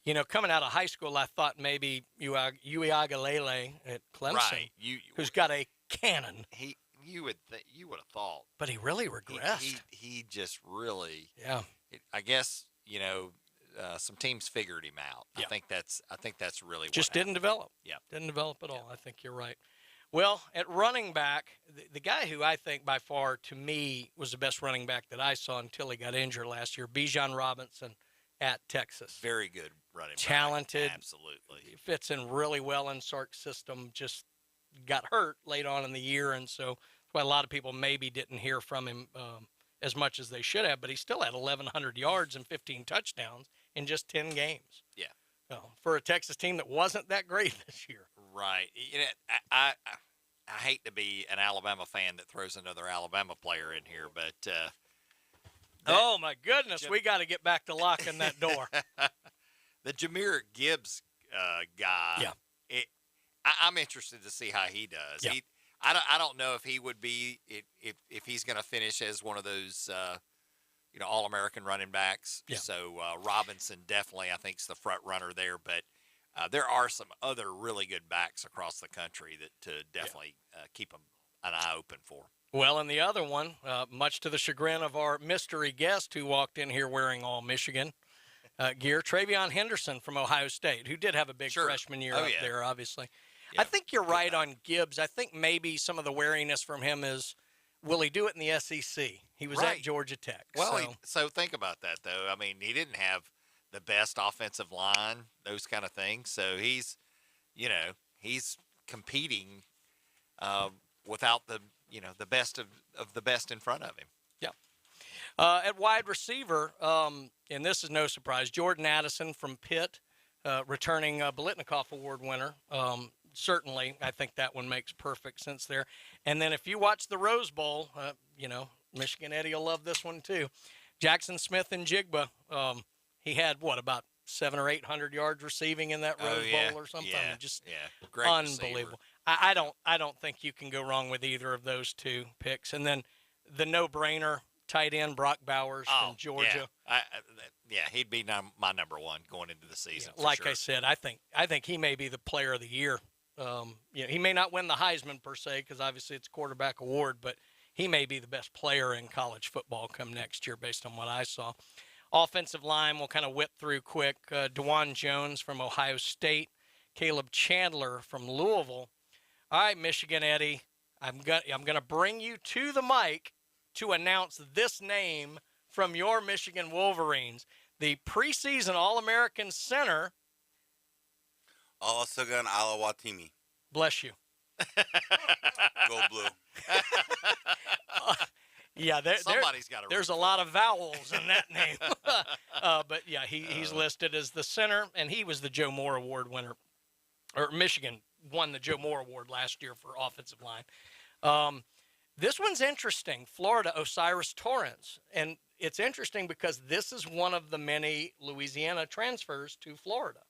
You know, coming out of high school, I thought maybe Uiagalelei at Clemson, Right. who's got a cannon. You would have thought. But he really regressed. He just really. Yeah. I guess, you know, some teams figured him out. Yeah. I think that's really Just what didn't develop. Yeah. Didn't develop at all. I think you're right. Well, at running back, the guy who I think by far, to me, was the best running back that I saw until he got injured last year, Bijan Robinson at Texas. Very good running back. Talented. Absolutely. He fits in really well in Sark's system, just got hurt late on in the year, and so that's why a lot of people maybe didn't hear from him as much as they should have, but he still had 1,100 yards and 15 touchdowns in just 10 games. Yeah. For a Texas team that wasn't that great this year. Right. You know, I hate to be an Alabama fan that throws another Alabama player in here, but oh my goodness, we got to get back to locking that door. The Jahmyr Gibbs guy. Yeah. I'm interested to see how he does. Yeah. I don't know if he would be if he's going to finish as one of those All-American running backs. Yeah. So Robinson definitely I think is the front runner there, but there are some other really good backs across the country that to definitely keep an eye open for. Well, and the other one, much to the chagrin of our mystery guest who walked in here wearing all Michigan gear, Trayvion Henderson from Ohio State, who did have a big freshman year up there, obviously. I think you're right on Gibbs. I think maybe some of the wariness from him is, will he do it in the SEC? He was at Georgia Tech. Well, so think about that, though. I mean, he didn't have the best offensive line, those kind of things. So he's competing without the best of the best in front of him. Yeah. At wide receiver, and this is no surprise, Jordan Addison from Pitt, returning Biletnikoff Award winner. Certainly, I think that one makes perfect sense there. And then if you watch the Rose Bowl, Michigan Eddie will love this one too. Jackson Smith and Jigba, he had about 700 or 800 yards receiving in that Rose Bowl or something. Just great unbelievable. I don't think you can go wrong with either of those two picks. And then the no-brainer tight end Brock Bowers from Georgia. Yeah, he'd be my number one going into the season. Like sure. I said, I think he may be the player of the year. He may not win the Heisman per se because obviously it's a quarterback award, but he may be the best player in college football come next year based on what I saw. Offensive line, we'll kind of whip through quick. DeJuan Jones from Ohio State, Caleb Chandler from Louisville. All right, Michigan Eddie, I'm gonna bring you to the mic to announce this name from your Michigan Wolverines, the preseason All-American center. Olasagan Alawatimi. Bless you. Go blue. There's a lot of vowels in that name. But yeah, he's listed as the center, and he was the Joe Moore Award winner. Or Michigan won the Joe Moore Award last year for offensive line. This one's interesting. Florida, Osiris Torrance. And it's interesting because this is one of the many Louisiana transfers to Florida.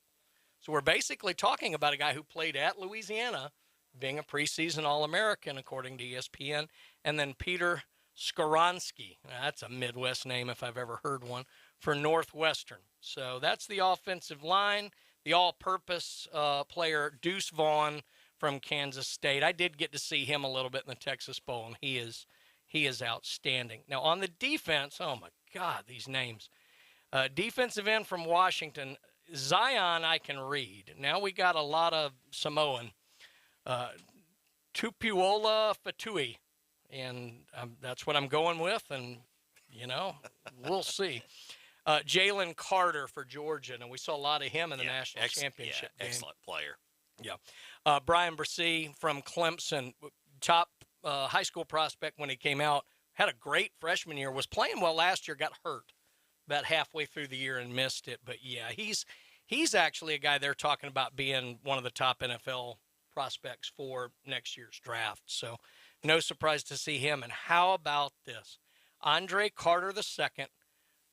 So we're basically talking about a guy who played at Louisiana, being a preseason All-American, according to ESPN. And then Peter Skoronski. That's a Midwest name if I've ever heard one, for Northwestern. So that's the offensive line. The all-purpose player, Deuce Vaughn from Kansas State. I did get to see him a little bit in the Texas Bowl, and he is outstanding. Now, on the defense, oh, my God, these names. Defensive end from Washington, Zion I can read. Now we got a lot of Samoan. Tupuola Fatui, and that's what I'm going with, and, we'll see. Jalen Carter for Georgia, and we saw a lot of him in the national championship game. Excellent player. Yeah. Brian Bersie from Clemson, top high school prospect when he came out, had a great freshman year, was playing well last year, got hurt about halfway through the year and missed it. But, yeah, he's actually a guy they're talking about being one of the top NFL prospects for next year's draft. So no surprise to see him. And how about this? Andre Carter II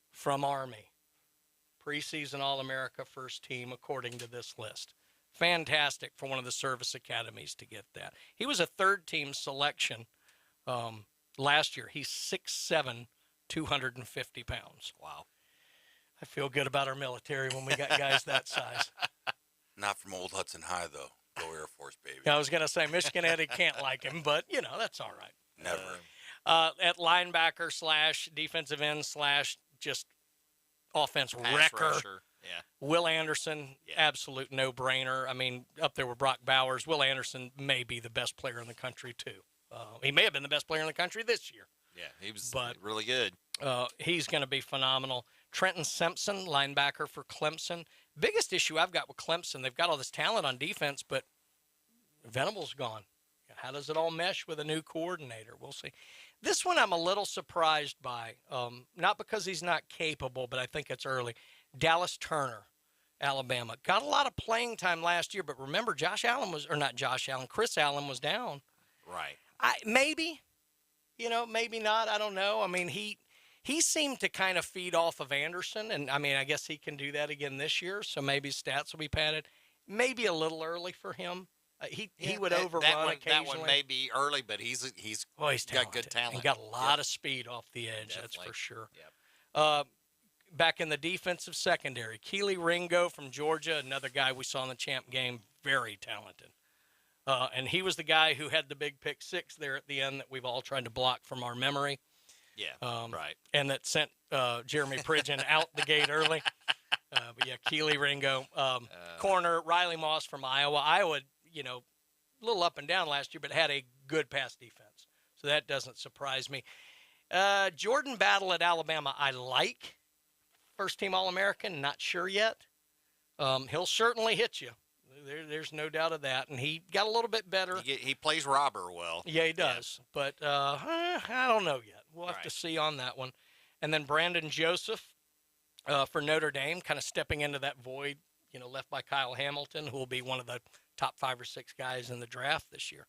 from Army, preseason All-America first team according to this list. Fantastic for one of the service academies to get that. He was a third-team selection last year. He's 6'7", 250 pounds. Wow. I feel good about our military when we got guys that size. Not from Old Hudson High, though. Go Air Force, baby. I was going to say Michigan Eddie can't like him, but, that's all right. Never. At linebacker / defensive end / just offense Pass wrecker. Rusher. Yeah. Will Anderson, absolute no-brainer. I mean, up there with Brock Bowers. Will Anderson may be the best player in the country, too. He may have been the best player in the country this year. Yeah, he was really good. He's going to be phenomenal. Trenton Simpson, linebacker for Clemson. Biggest issue I've got with Clemson, they've got all this talent on defense, but Venable's gone. How does it all mesh with a new coordinator? We'll see. This one I'm a little surprised by, not because he's not capable, but I think it's early. Dallas Turner, Alabama. Got a lot of playing time last year, but remember Chris Allen was down. Right. Maybe, maybe not. I don't know. I mean, he seemed to kind of feed off of Anderson, and I mean, I guess he can do that again this year, so maybe stats will be padded. Maybe a little early for him. He would overrun occasionally. That one may be early, but he's got good talent. He got a lot of speed off the edge, Definitely. that's for sure. Yep. Back in the defensive secondary, Keely Ringo from Georgia, another guy we saw in the champ game, very talented. And he was the guy who had the big pick six there at the end that we've all tried to block from our memory. Yeah, right. And that sent Jeremy Pridgeon out the gate early. But yeah, Keely Ringo. Corner, Riley Moss from Iowa. Iowa, a little up and down last year, but had a good pass defense. So that doesn't surprise me. Jordan Battle at Alabama, I like. First-team All-American, not sure yet. He'll certainly hit you. There's no doubt of that. And he got a little bit better. He plays robber well. Yeah, he does. Yeah. But I don't know yet. We'll have to see on that one. And then Brandon Joseph for Notre Dame, kind of stepping into that void, left by Kyle Hamilton, who will be one of the top 5 or 6 guys in the draft this year.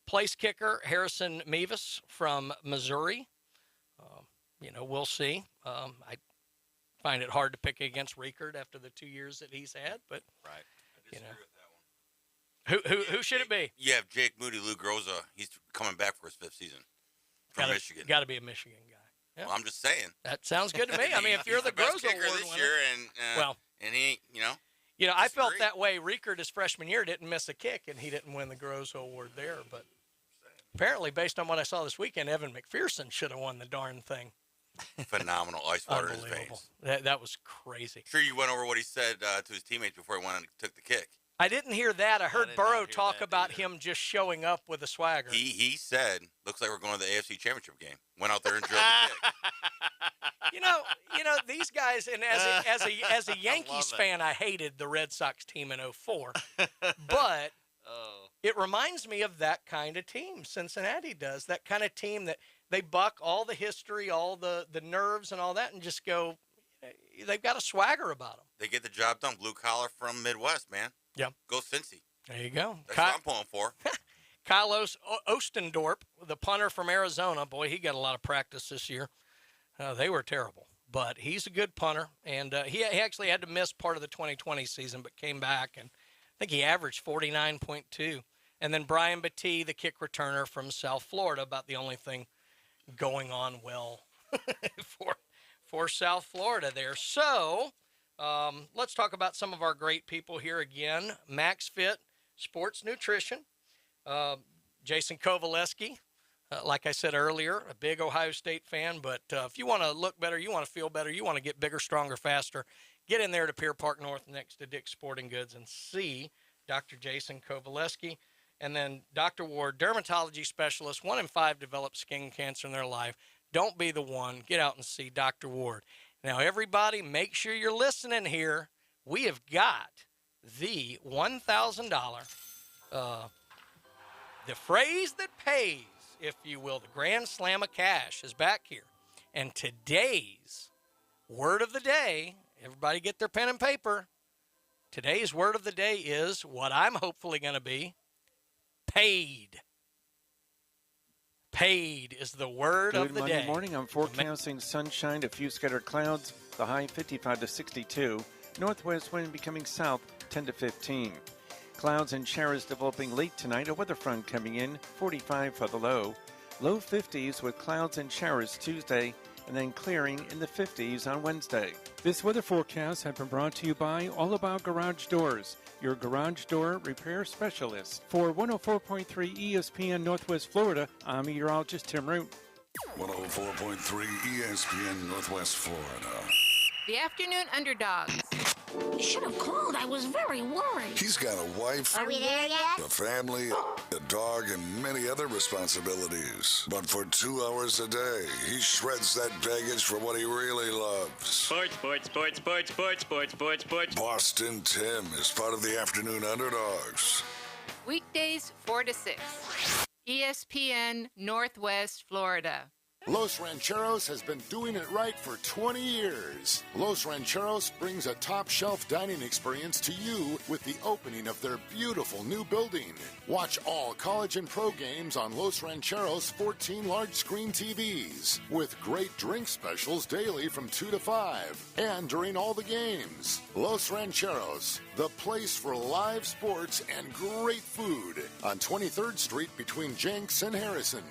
Place kicker, Harrison Mevis from Missouri. We'll see. I find it hard to pick against Riekert after the 2 years that he's had, but right. I disagree with that one. Who should it be? You have Jake Moody, Lou Groza. He's coming back for his 5th season from Michigan. Got to be a Michigan guy. Yeah. Well, I'm just saying. That sounds good to me. I mean, if you're the Groza kicker Award this winner, year, and he, I felt that way. Riekert his freshman year didn't miss a kick, and he didn't win the Groza Award there. But apparently, based on what I saw this weekend, Evan McPherson should have won the darn thing. Phenomenal ice water in his veins. That was crazy. Sure, you went over what he said to his teammates before he went and took the kick. I didn't hear that. I heard Burrow talk about him just showing up with a swagger. He said, "Looks like we're going to the AFC Championship game." Went out there and drilled the kick. These guys, and as a Yankees fan, I hated the Red Sox team in 2004. But it reminds me of that kind of team. Cincinnati does that kind of team that they buck all the history, all the nerves, and all that, and just go. They've got a swagger about them. They get the job done. Blue collar from Midwest, man. Yeah. Go Cincy. There you go. That's what I'm pulling for. Kyle Ostendorp, the punter from Arizona. Boy, he got a lot of practice this year. They were terrible, but he's a good punter, and he actually had to miss part of the 2020 season, but came back, and I think he averaged 49.2. And then Brian Battie, the kick returner from South Florida, about the only thing going on well for South Florida there. So let's talk about some of our great people here again. Max Fit Sports Nutrition. Jason Kovaleski, like I said earlier, a big Ohio State fan. But if you want to look better, you want to feel better, you want to get bigger, stronger, faster, get in there to Pier Park North next to Dick's Sporting Goods and see Dr. Jason Kovaleski. And then Dr. Ward, dermatology specialist. 1 in 5 develop skin cancer in their life. Don't be the one. Get out and see Dr. Ward. Now, everybody, make sure you're listening here. We have got the $1,000, the phrase that pays, if you will, the Grand Slam of Cash is back here. And today's word of the day, everybody get their pen and paper. Today's word of the day is what I'm hopefully going to be. Paid. Paid is the word of the day. Good Monday morning. I'm forecasting sunshine, a few scattered clouds, the high 55 to 62. Northwest wind becoming south 10 to 15. Clouds and showers developing late tonight. A weather front coming in, 45 for the low. Low 50s with clouds and showers Tuesday, and then clearing in the 50s on Wednesday. This weather forecast has been brought to you by All About Garage Doors, your garage door repair specialist. For 104.3 ESPN Northwest Florida, I'm meteorologist Tim Root. 104.3 ESPN Northwest Florida. The afternoon underdogs. You should have called. I was very worried. He's got a wife, Are we there yet? a family, a dog, and many other responsibilities. But for 2 hours a day, he shreds that baggage for what he really loves. Sports. Boston Tim is part of the afternoon underdogs. Weekdays 4 to 6. ESPN Northwest Florida. Los Rancheros has been doing it right for 20 years. Los Rancheros brings a top-shelf dining experience to you with the opening of their beautiful new building. Watch all college and pro games on Los Rancheros' 14 large-screen TVs with great drink specials daily from 2 to 5 and during all the games. Los Rancheros, the place for live sports and great food on 23rd Street between Jenks and Harrison.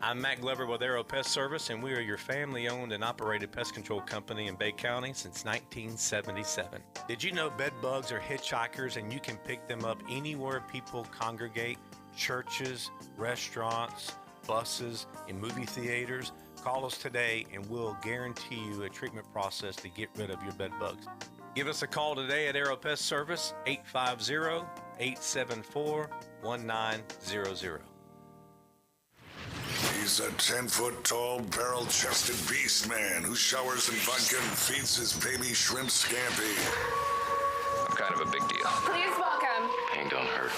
I'm Matt Glover with Aero Pest Service, and we are your family-owned and operated pest control company in Bay County since 1977. Did you know bed bugs are hitchhikers, and you can pick them up anywhere people congregate? Churches, restaurants, buses, and movie theaters? Call us today, and we'll guarantee you a treatment process to get rid of your bed bugs. Give us a call today at Aero Pest Service, 850-874-1900. He's a 10-foot-tall, barrel-chested beast man who showers in vodka and feeds his baby shrimp scampi. I'm kind of a big deal. Please welcome. Ain't gonna hurt.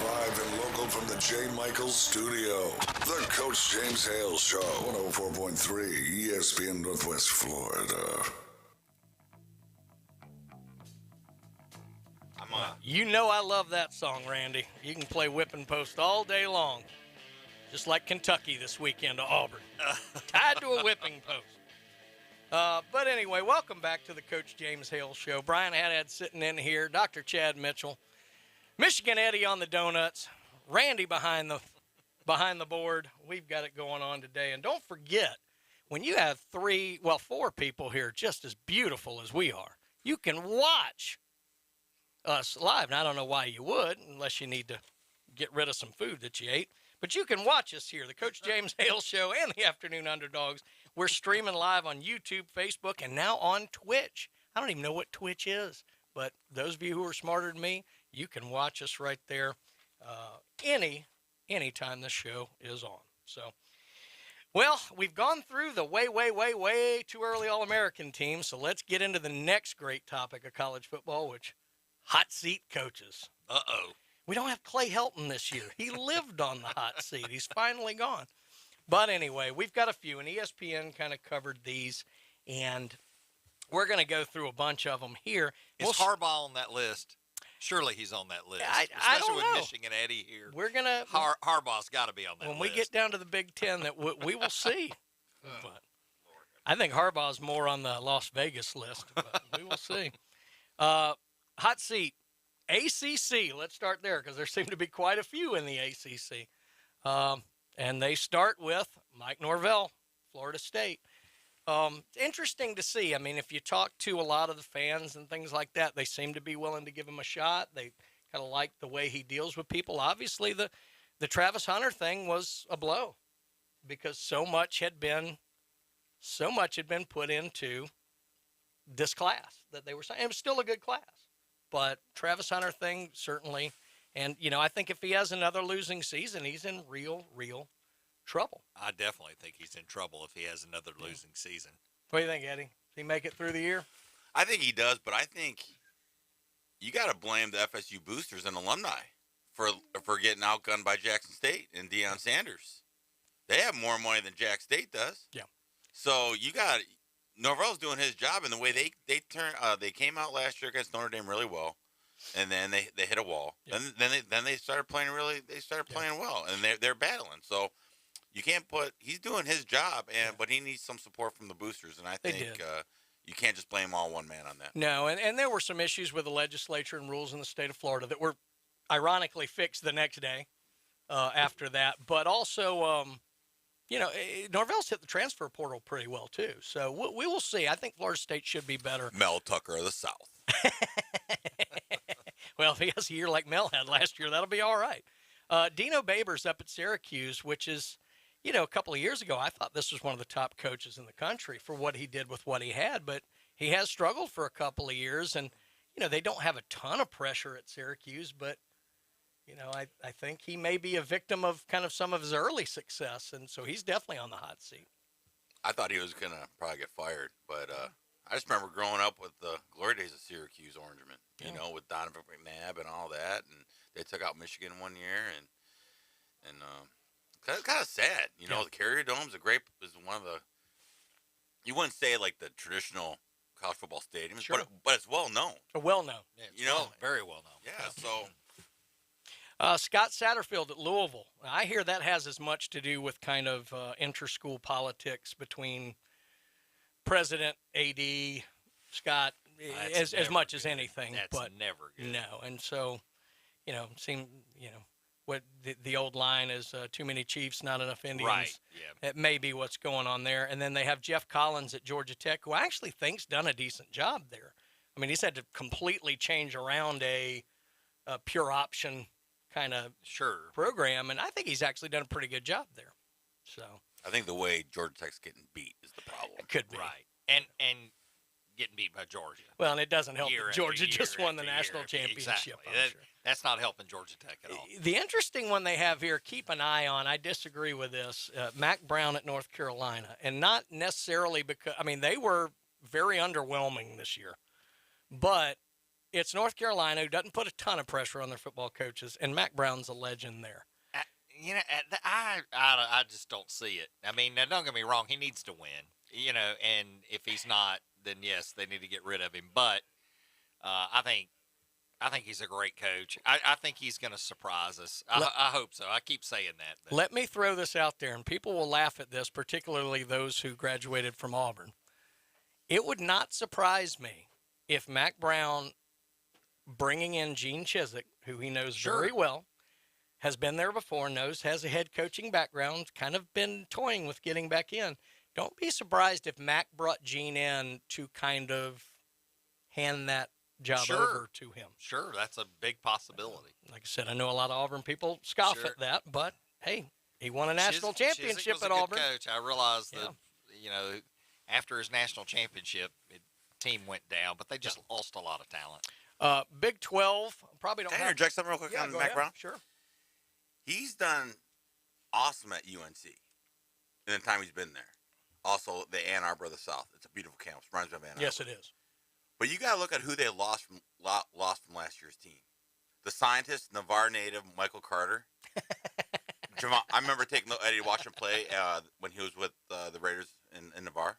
Live and local from the J. Michaels studio, the Coach James Hale Show, 104.3 ESPN Northwest Florida. You know I love that song, Randy. You can play whip and post all day long. Just like Kentucky this weekend to Auburn. Tied to a whipping post. But anyway, welcome back to the Coach James Hale Show. Brian Haddad sitting in here. Dr. Chad Mitchell. Michigan Eddie on the donuts. Randy behind the board. We've got it going on today. And don't forget, when you have 4 people here just as beautiful as we are, you can watch us live. And I don't know why you would, unless you need to get rid of some food that you ate. But you can watch us here, the Coach James Hale Show and the Afternoon Underdogs. We're streaming live on YouTube, Facebook, and now on Twitch. I don't even know what Twitch is, but those of you who are smarter than me, you can watch us right there anytime the show is on. So, well, we've gone through the way too early All-American team, so let's get into the next great topic of college football, which hot seat coaches. Uh-oh. We don't have Clay Helton this year. He lived on the hot seat. He's finally gone. But anyway, we've got a few, and ESPN kind of covered these, and we're going to go through a bunch of them here. Is Harbaugh on that list? Surely he's on that list. I Especially don't with know. Michigan Eddie here. We're going to Harbaugh's got to be on that list. When we get down to the Big Ten, that we will see. But I think Harbaugh's more on the Las Vegas list, but we will see. Hot seat. ACC, let's start there because there seem to be quite a few in the ACC. And they start with Mike Norvell, Florida State. Interesting to see. I mean, if you talk to a lot of the fans and things like that, they seem to be willing to give him a shot. They kind of like the way he deals with people. Obviously, the Travis Hunter thing was a blow because so much had been put into this class that they were saying. It was still a good class. But Travis Hunter thing, certainly. And, I think if he has another losing season, he's in real trouble. I definitely think he's in trouble if he has another losing season. What do you think, Eddie? Does he make it through the year? I think he does, but I think you got to blame the FSU boosters and alumni for getting outgunned by Jackson State and Deion Sanders. They have more money than Jack State does. Yeah. So Norvell's doing his job, and the way they came out last year against Notre Dame really well, and then they hit a wall. Yeah. Then they started playing well, and they're battling. So you can't he's doing his job, but he needs some support from the boosters, and I think you can't just blame all one man on that. No, and there were some issues with the legislature and rules in the state of Florida that were ironically fixed the next day after that, but also. Norvell's hit the transfer portal pretty well, too. So we will see. I think Florida State should be better. Mel Tucker of the South. Well, if he has a year like Mel had last year, that'll be all right. Dino Babers up at Syracuse, which is, a couple of years ago, I thought this was one of the top coaches in the country for what he did with what he had. But he has struggled for a couple of years. And, they don't have a ton of pressure at Syracuse, but I think he may be a victim of kind of some of his early success, and so he's definitely on the hot seat. I thought he was going to probably get fired, but I just remember growing up with the glory days of Syracuse Orangemen, with Donovan McNabb and all that, and they took out Michigan one year, and kind of sad. You know, the Carrier Dome is one of the. You wouldn't say like the traditional college football stadiums, but it's well known. Well known. Yeah, very well known. Yeah. So. Scott Satterfield at Louisville. I hear that has as much to do with kind of inter-school politics between president, AD, Scott, as much as anything. That's never good. No, and so, what the old line is, too many Chiefs, not enough Indians. Right, yeah. It may be what's going on there. And then they have Jeff Collins at Georgia Tech, who I actually think's done a decent job there. I mean, he's had to completely change around a pure option kind of program, and I think he's actually done a pretty good job there. So I think the way Georgia Tech's getting beat is the problem. It could be. Right. And getting beat by Georgia. Well, and it doesn't help that Georgia year just won the after national year. championship. Exactly. Sure. That's not helping Georgia Tech at all. The interesting one they have here, keep an eye on, I disagree with this, Mac Brown at North Carolina. And not necessarily because, I mean, they were very underwhelming this year. But it's North Carolina, who doesn't put a ton of pressure on their football coaches, and Mac Brown's a legend there. I just don't see it. I mean, now don't get me wrong, he needs to win, and if he's not, then yes, they need to get rid of him. But I think he's a great coach. I think he's going to surprise us. I hope so. I keep saying that. But. Let me throw this out there, and people will laugh at this, particularly those who graduated from Auburn. It would not surprise me if Mac Brown, bringing in Gene Chizik, who he knows very well, has been there before, has a head coaching background, kind of been toying with getting back in. Don't be surprised if Mac brought Gene in to kind of hand that job over to him. Sure, that's a big possibility. Like I said, I know a lot of Auburn people scoff at that, but hey, he won a national championship Chizik was at a good Auburn. Coach. I realized that, after his national championship, team went down, but they just lost a lot of talent. Big 12, probably don't Can I have... interject something real quick on go Mac ahead. Brown? Sure. He's done awesome at UNC in the time he's been there. Also, the Ann Arbor of the South. It's a beautiful campus. Reminds me of Ann Arbor. Yes, it is. But you got to look at who they lost from last year's team. The scientist, Navarre native Michael Carter. I remember taking Eddie to watch him play when he was with the Raiders in Navarre.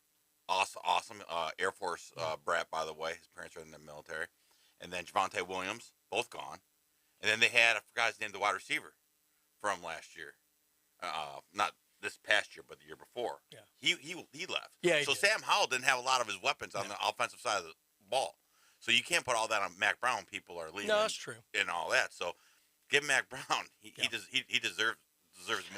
Awesome. Air Force brat, by the way. His parents are in the military. And then Javonte Williams, both gone. And then they had, I forgot his name, the wide receiver from last year. Not this past year, but the year before. Yeah. He left. Yeah. So Sam Howell didn't have a lot of his weapons on the offensive side of the ball. So you can't put all that on Mac Brown. People are leaving. No, that's true. And all that. So give Mac Brown. He deserves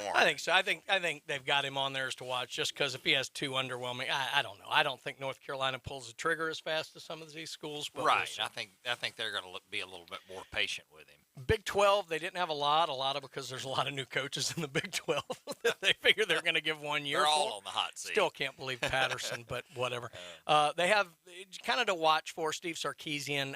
more. I think so. I think they've got him on there as to watch, just because if he has two underwhelming, I don't know. I don't think North Carolina pulls the trigger as fast as some of these schools. But Right. I think they're going to be a little bit more patient with him. Big 12, they didn't have a lot of because there's a lot of new coaches in the Big 12 that they figure they're going to give 1 year. They're for. all on the hot seat. Still can't believe Patterson, but whatever. They have kind of to watch for Steve Sarkisian.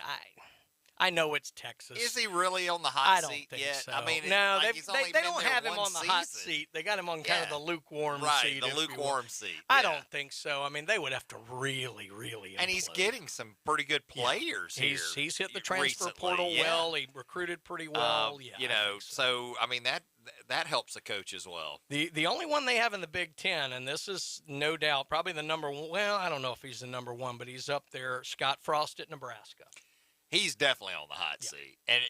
I know it's Texas. Is he really on the hot seat? I don't think yet? so. I mean, no, they don't have him on the hot seat. They got him on kind of the lukewarm seat. Right, the lukewarm seat. I don't think so. I mean, they would have to really, really. And he's getting some pretty good players here. He's hit the transfer recently, portal well. He recruited pretty well. So I mean that helps the coach as well. The only one they have in the Big Ten, and this is no doubt probably the number one. Well, I don't know if he's the number one, but he's up there. Scott Frost at Nebraska. He's definitely on the hot seat. And,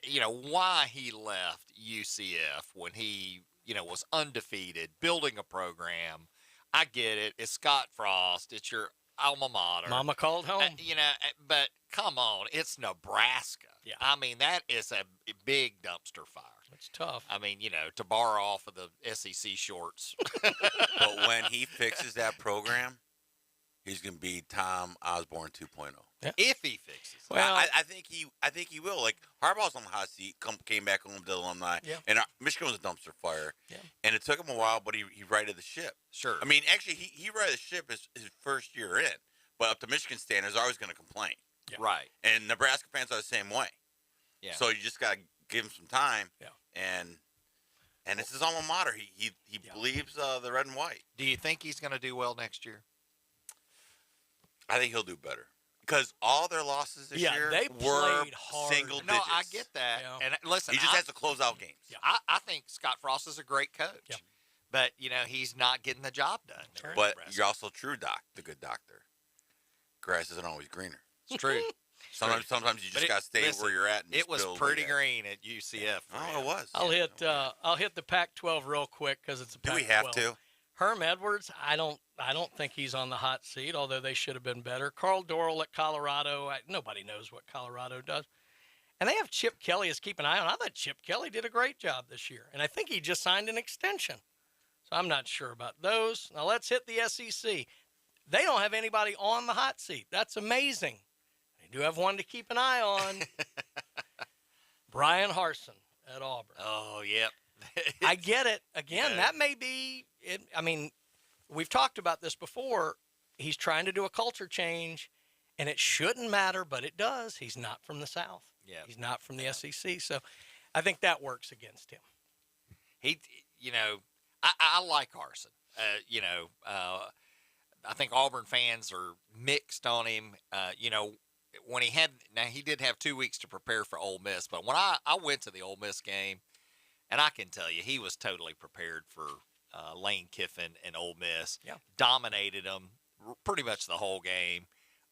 why he left UCF when he, was undefeated, building a program. I get it. It's Scott Frost. It's your alma mater. Mama called home. But come on. It's Nebraska. Yeah. I mean, that is a big dumpster fire. It's tough. I mean, to borrow off of the SEC shorts. But when he fixes that program, he's going to be Tom Osborne 2.0. Yeah. If he fixes it. Well, I think he will. Like Harbaugh's on the hot seat. Came back home to the alumni. Yeah. And Michigan was a dumpster fire. Yeah. And it took him a while, but he righted the ship. Sure. I mean, actually, he righted the ship his first year in. But up to Michigan standards, they're always going to complain. Yeah. Right. And Nebraska fans are the same way. Yeah. So you just got to give him some time. Yeah. And it's his alma mater. He believes the red and white. Do you think he's going to do well next year? I think he'll do better. Because all their losses this year they were played hard. single digits. No, I get that. Yeah. And listen, he just has to close out games. I think Scott Frost is a great coach. Yeah. But, he's not getting the job done. But you're also true, Doc, the good doctor. Grass isn't always greener. It's true. Sometimes you just got to stay where you're at. And it was pretty green at UCF. Oh, it was. I'll hit the Pac-12 real quick because it's a Pac-12. Do we have to? Herm Edwards, I don't think he's on the hot seat, although they should have been better. Carl Dorrell at Colorado. Nobody knows what Colorado does. And they have Chip Kelly as keep an eye on. I thought Chip Kelly did a great job this year. And I think he just signed an extension. So I'm not sure about those. Now let's hit the SEC. They don't have anybody on the hot seat. That's amazing. They do have one to keep an eye on. Brian Harsin at Auburn. Oh, yep. I get it. Again, that may be it. I mean, we've talked about this before. He's trying to do a culture change, and it shouldn't matter, but it does. He's not from the South. Yeah. He's not from the SEC. So I think that works against him. I like Harsin. I think Auburn fans are mixed on him. When he did have 2 weeks to prepare for Ole Miss, but when I went to the Ole Miss game, and I can tell you, he was totally prepared for Lane Kiffin and Ole Miss. Yeah. Dominated them pretty much the whole game.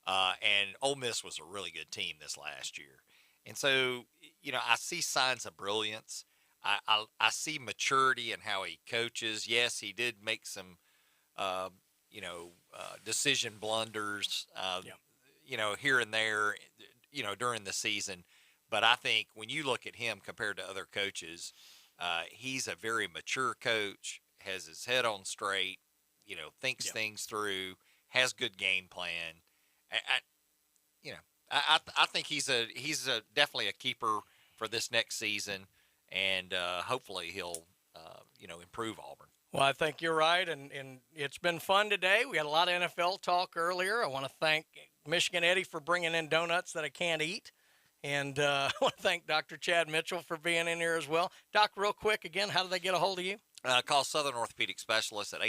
And Ole Miss was a really good team this last year. And so, I see signs of brilliance. I see maturity in how he coaches. Yes, he did make some, decision blunders, here and there, during the season. But I think when you look at him compared to other coaches, he's a very mature coach, has his head on straight, thinks things through, has good game plan. I think he's definitely a keeper for this next season, and hopefully he'll improve Auburn. Well, I think you're right, and it's been fun today. We had a lot of NFL talk earlier. I want to thank Michigan Eddie for bringing in donuts that I can't eat, and I want to thank Dr. Chad Mitchell for being in here as well. Doc, real quick, again, how do they get a hold of you? Call Southern Orthopedic Specialists at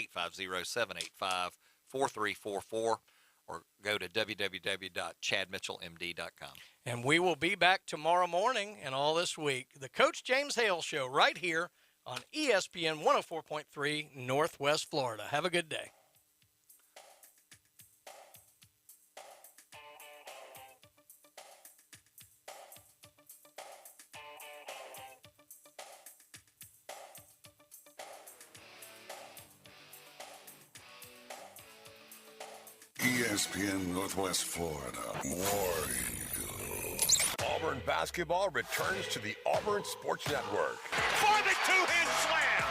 850-785-4344 or go to www.chadmitchellmd.com. And we will be back tomorrow morning and all this week. The Coach James Hale Show right here on ESPN 104.3 Northwest Florida. Have a good day. ESPN Northwest Florida. War Eagle. Auburn basketball returns to the Auburn Sports Network. For the two-hand slam.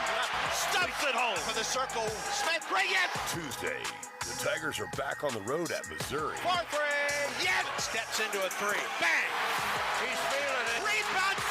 Stuffs it home. For the circle. Smith, great yet. Tuesday, the Tigers are back on the road at Missouri. For three. Yes. Steps into a three. Bang. He's feeling it. Rebound.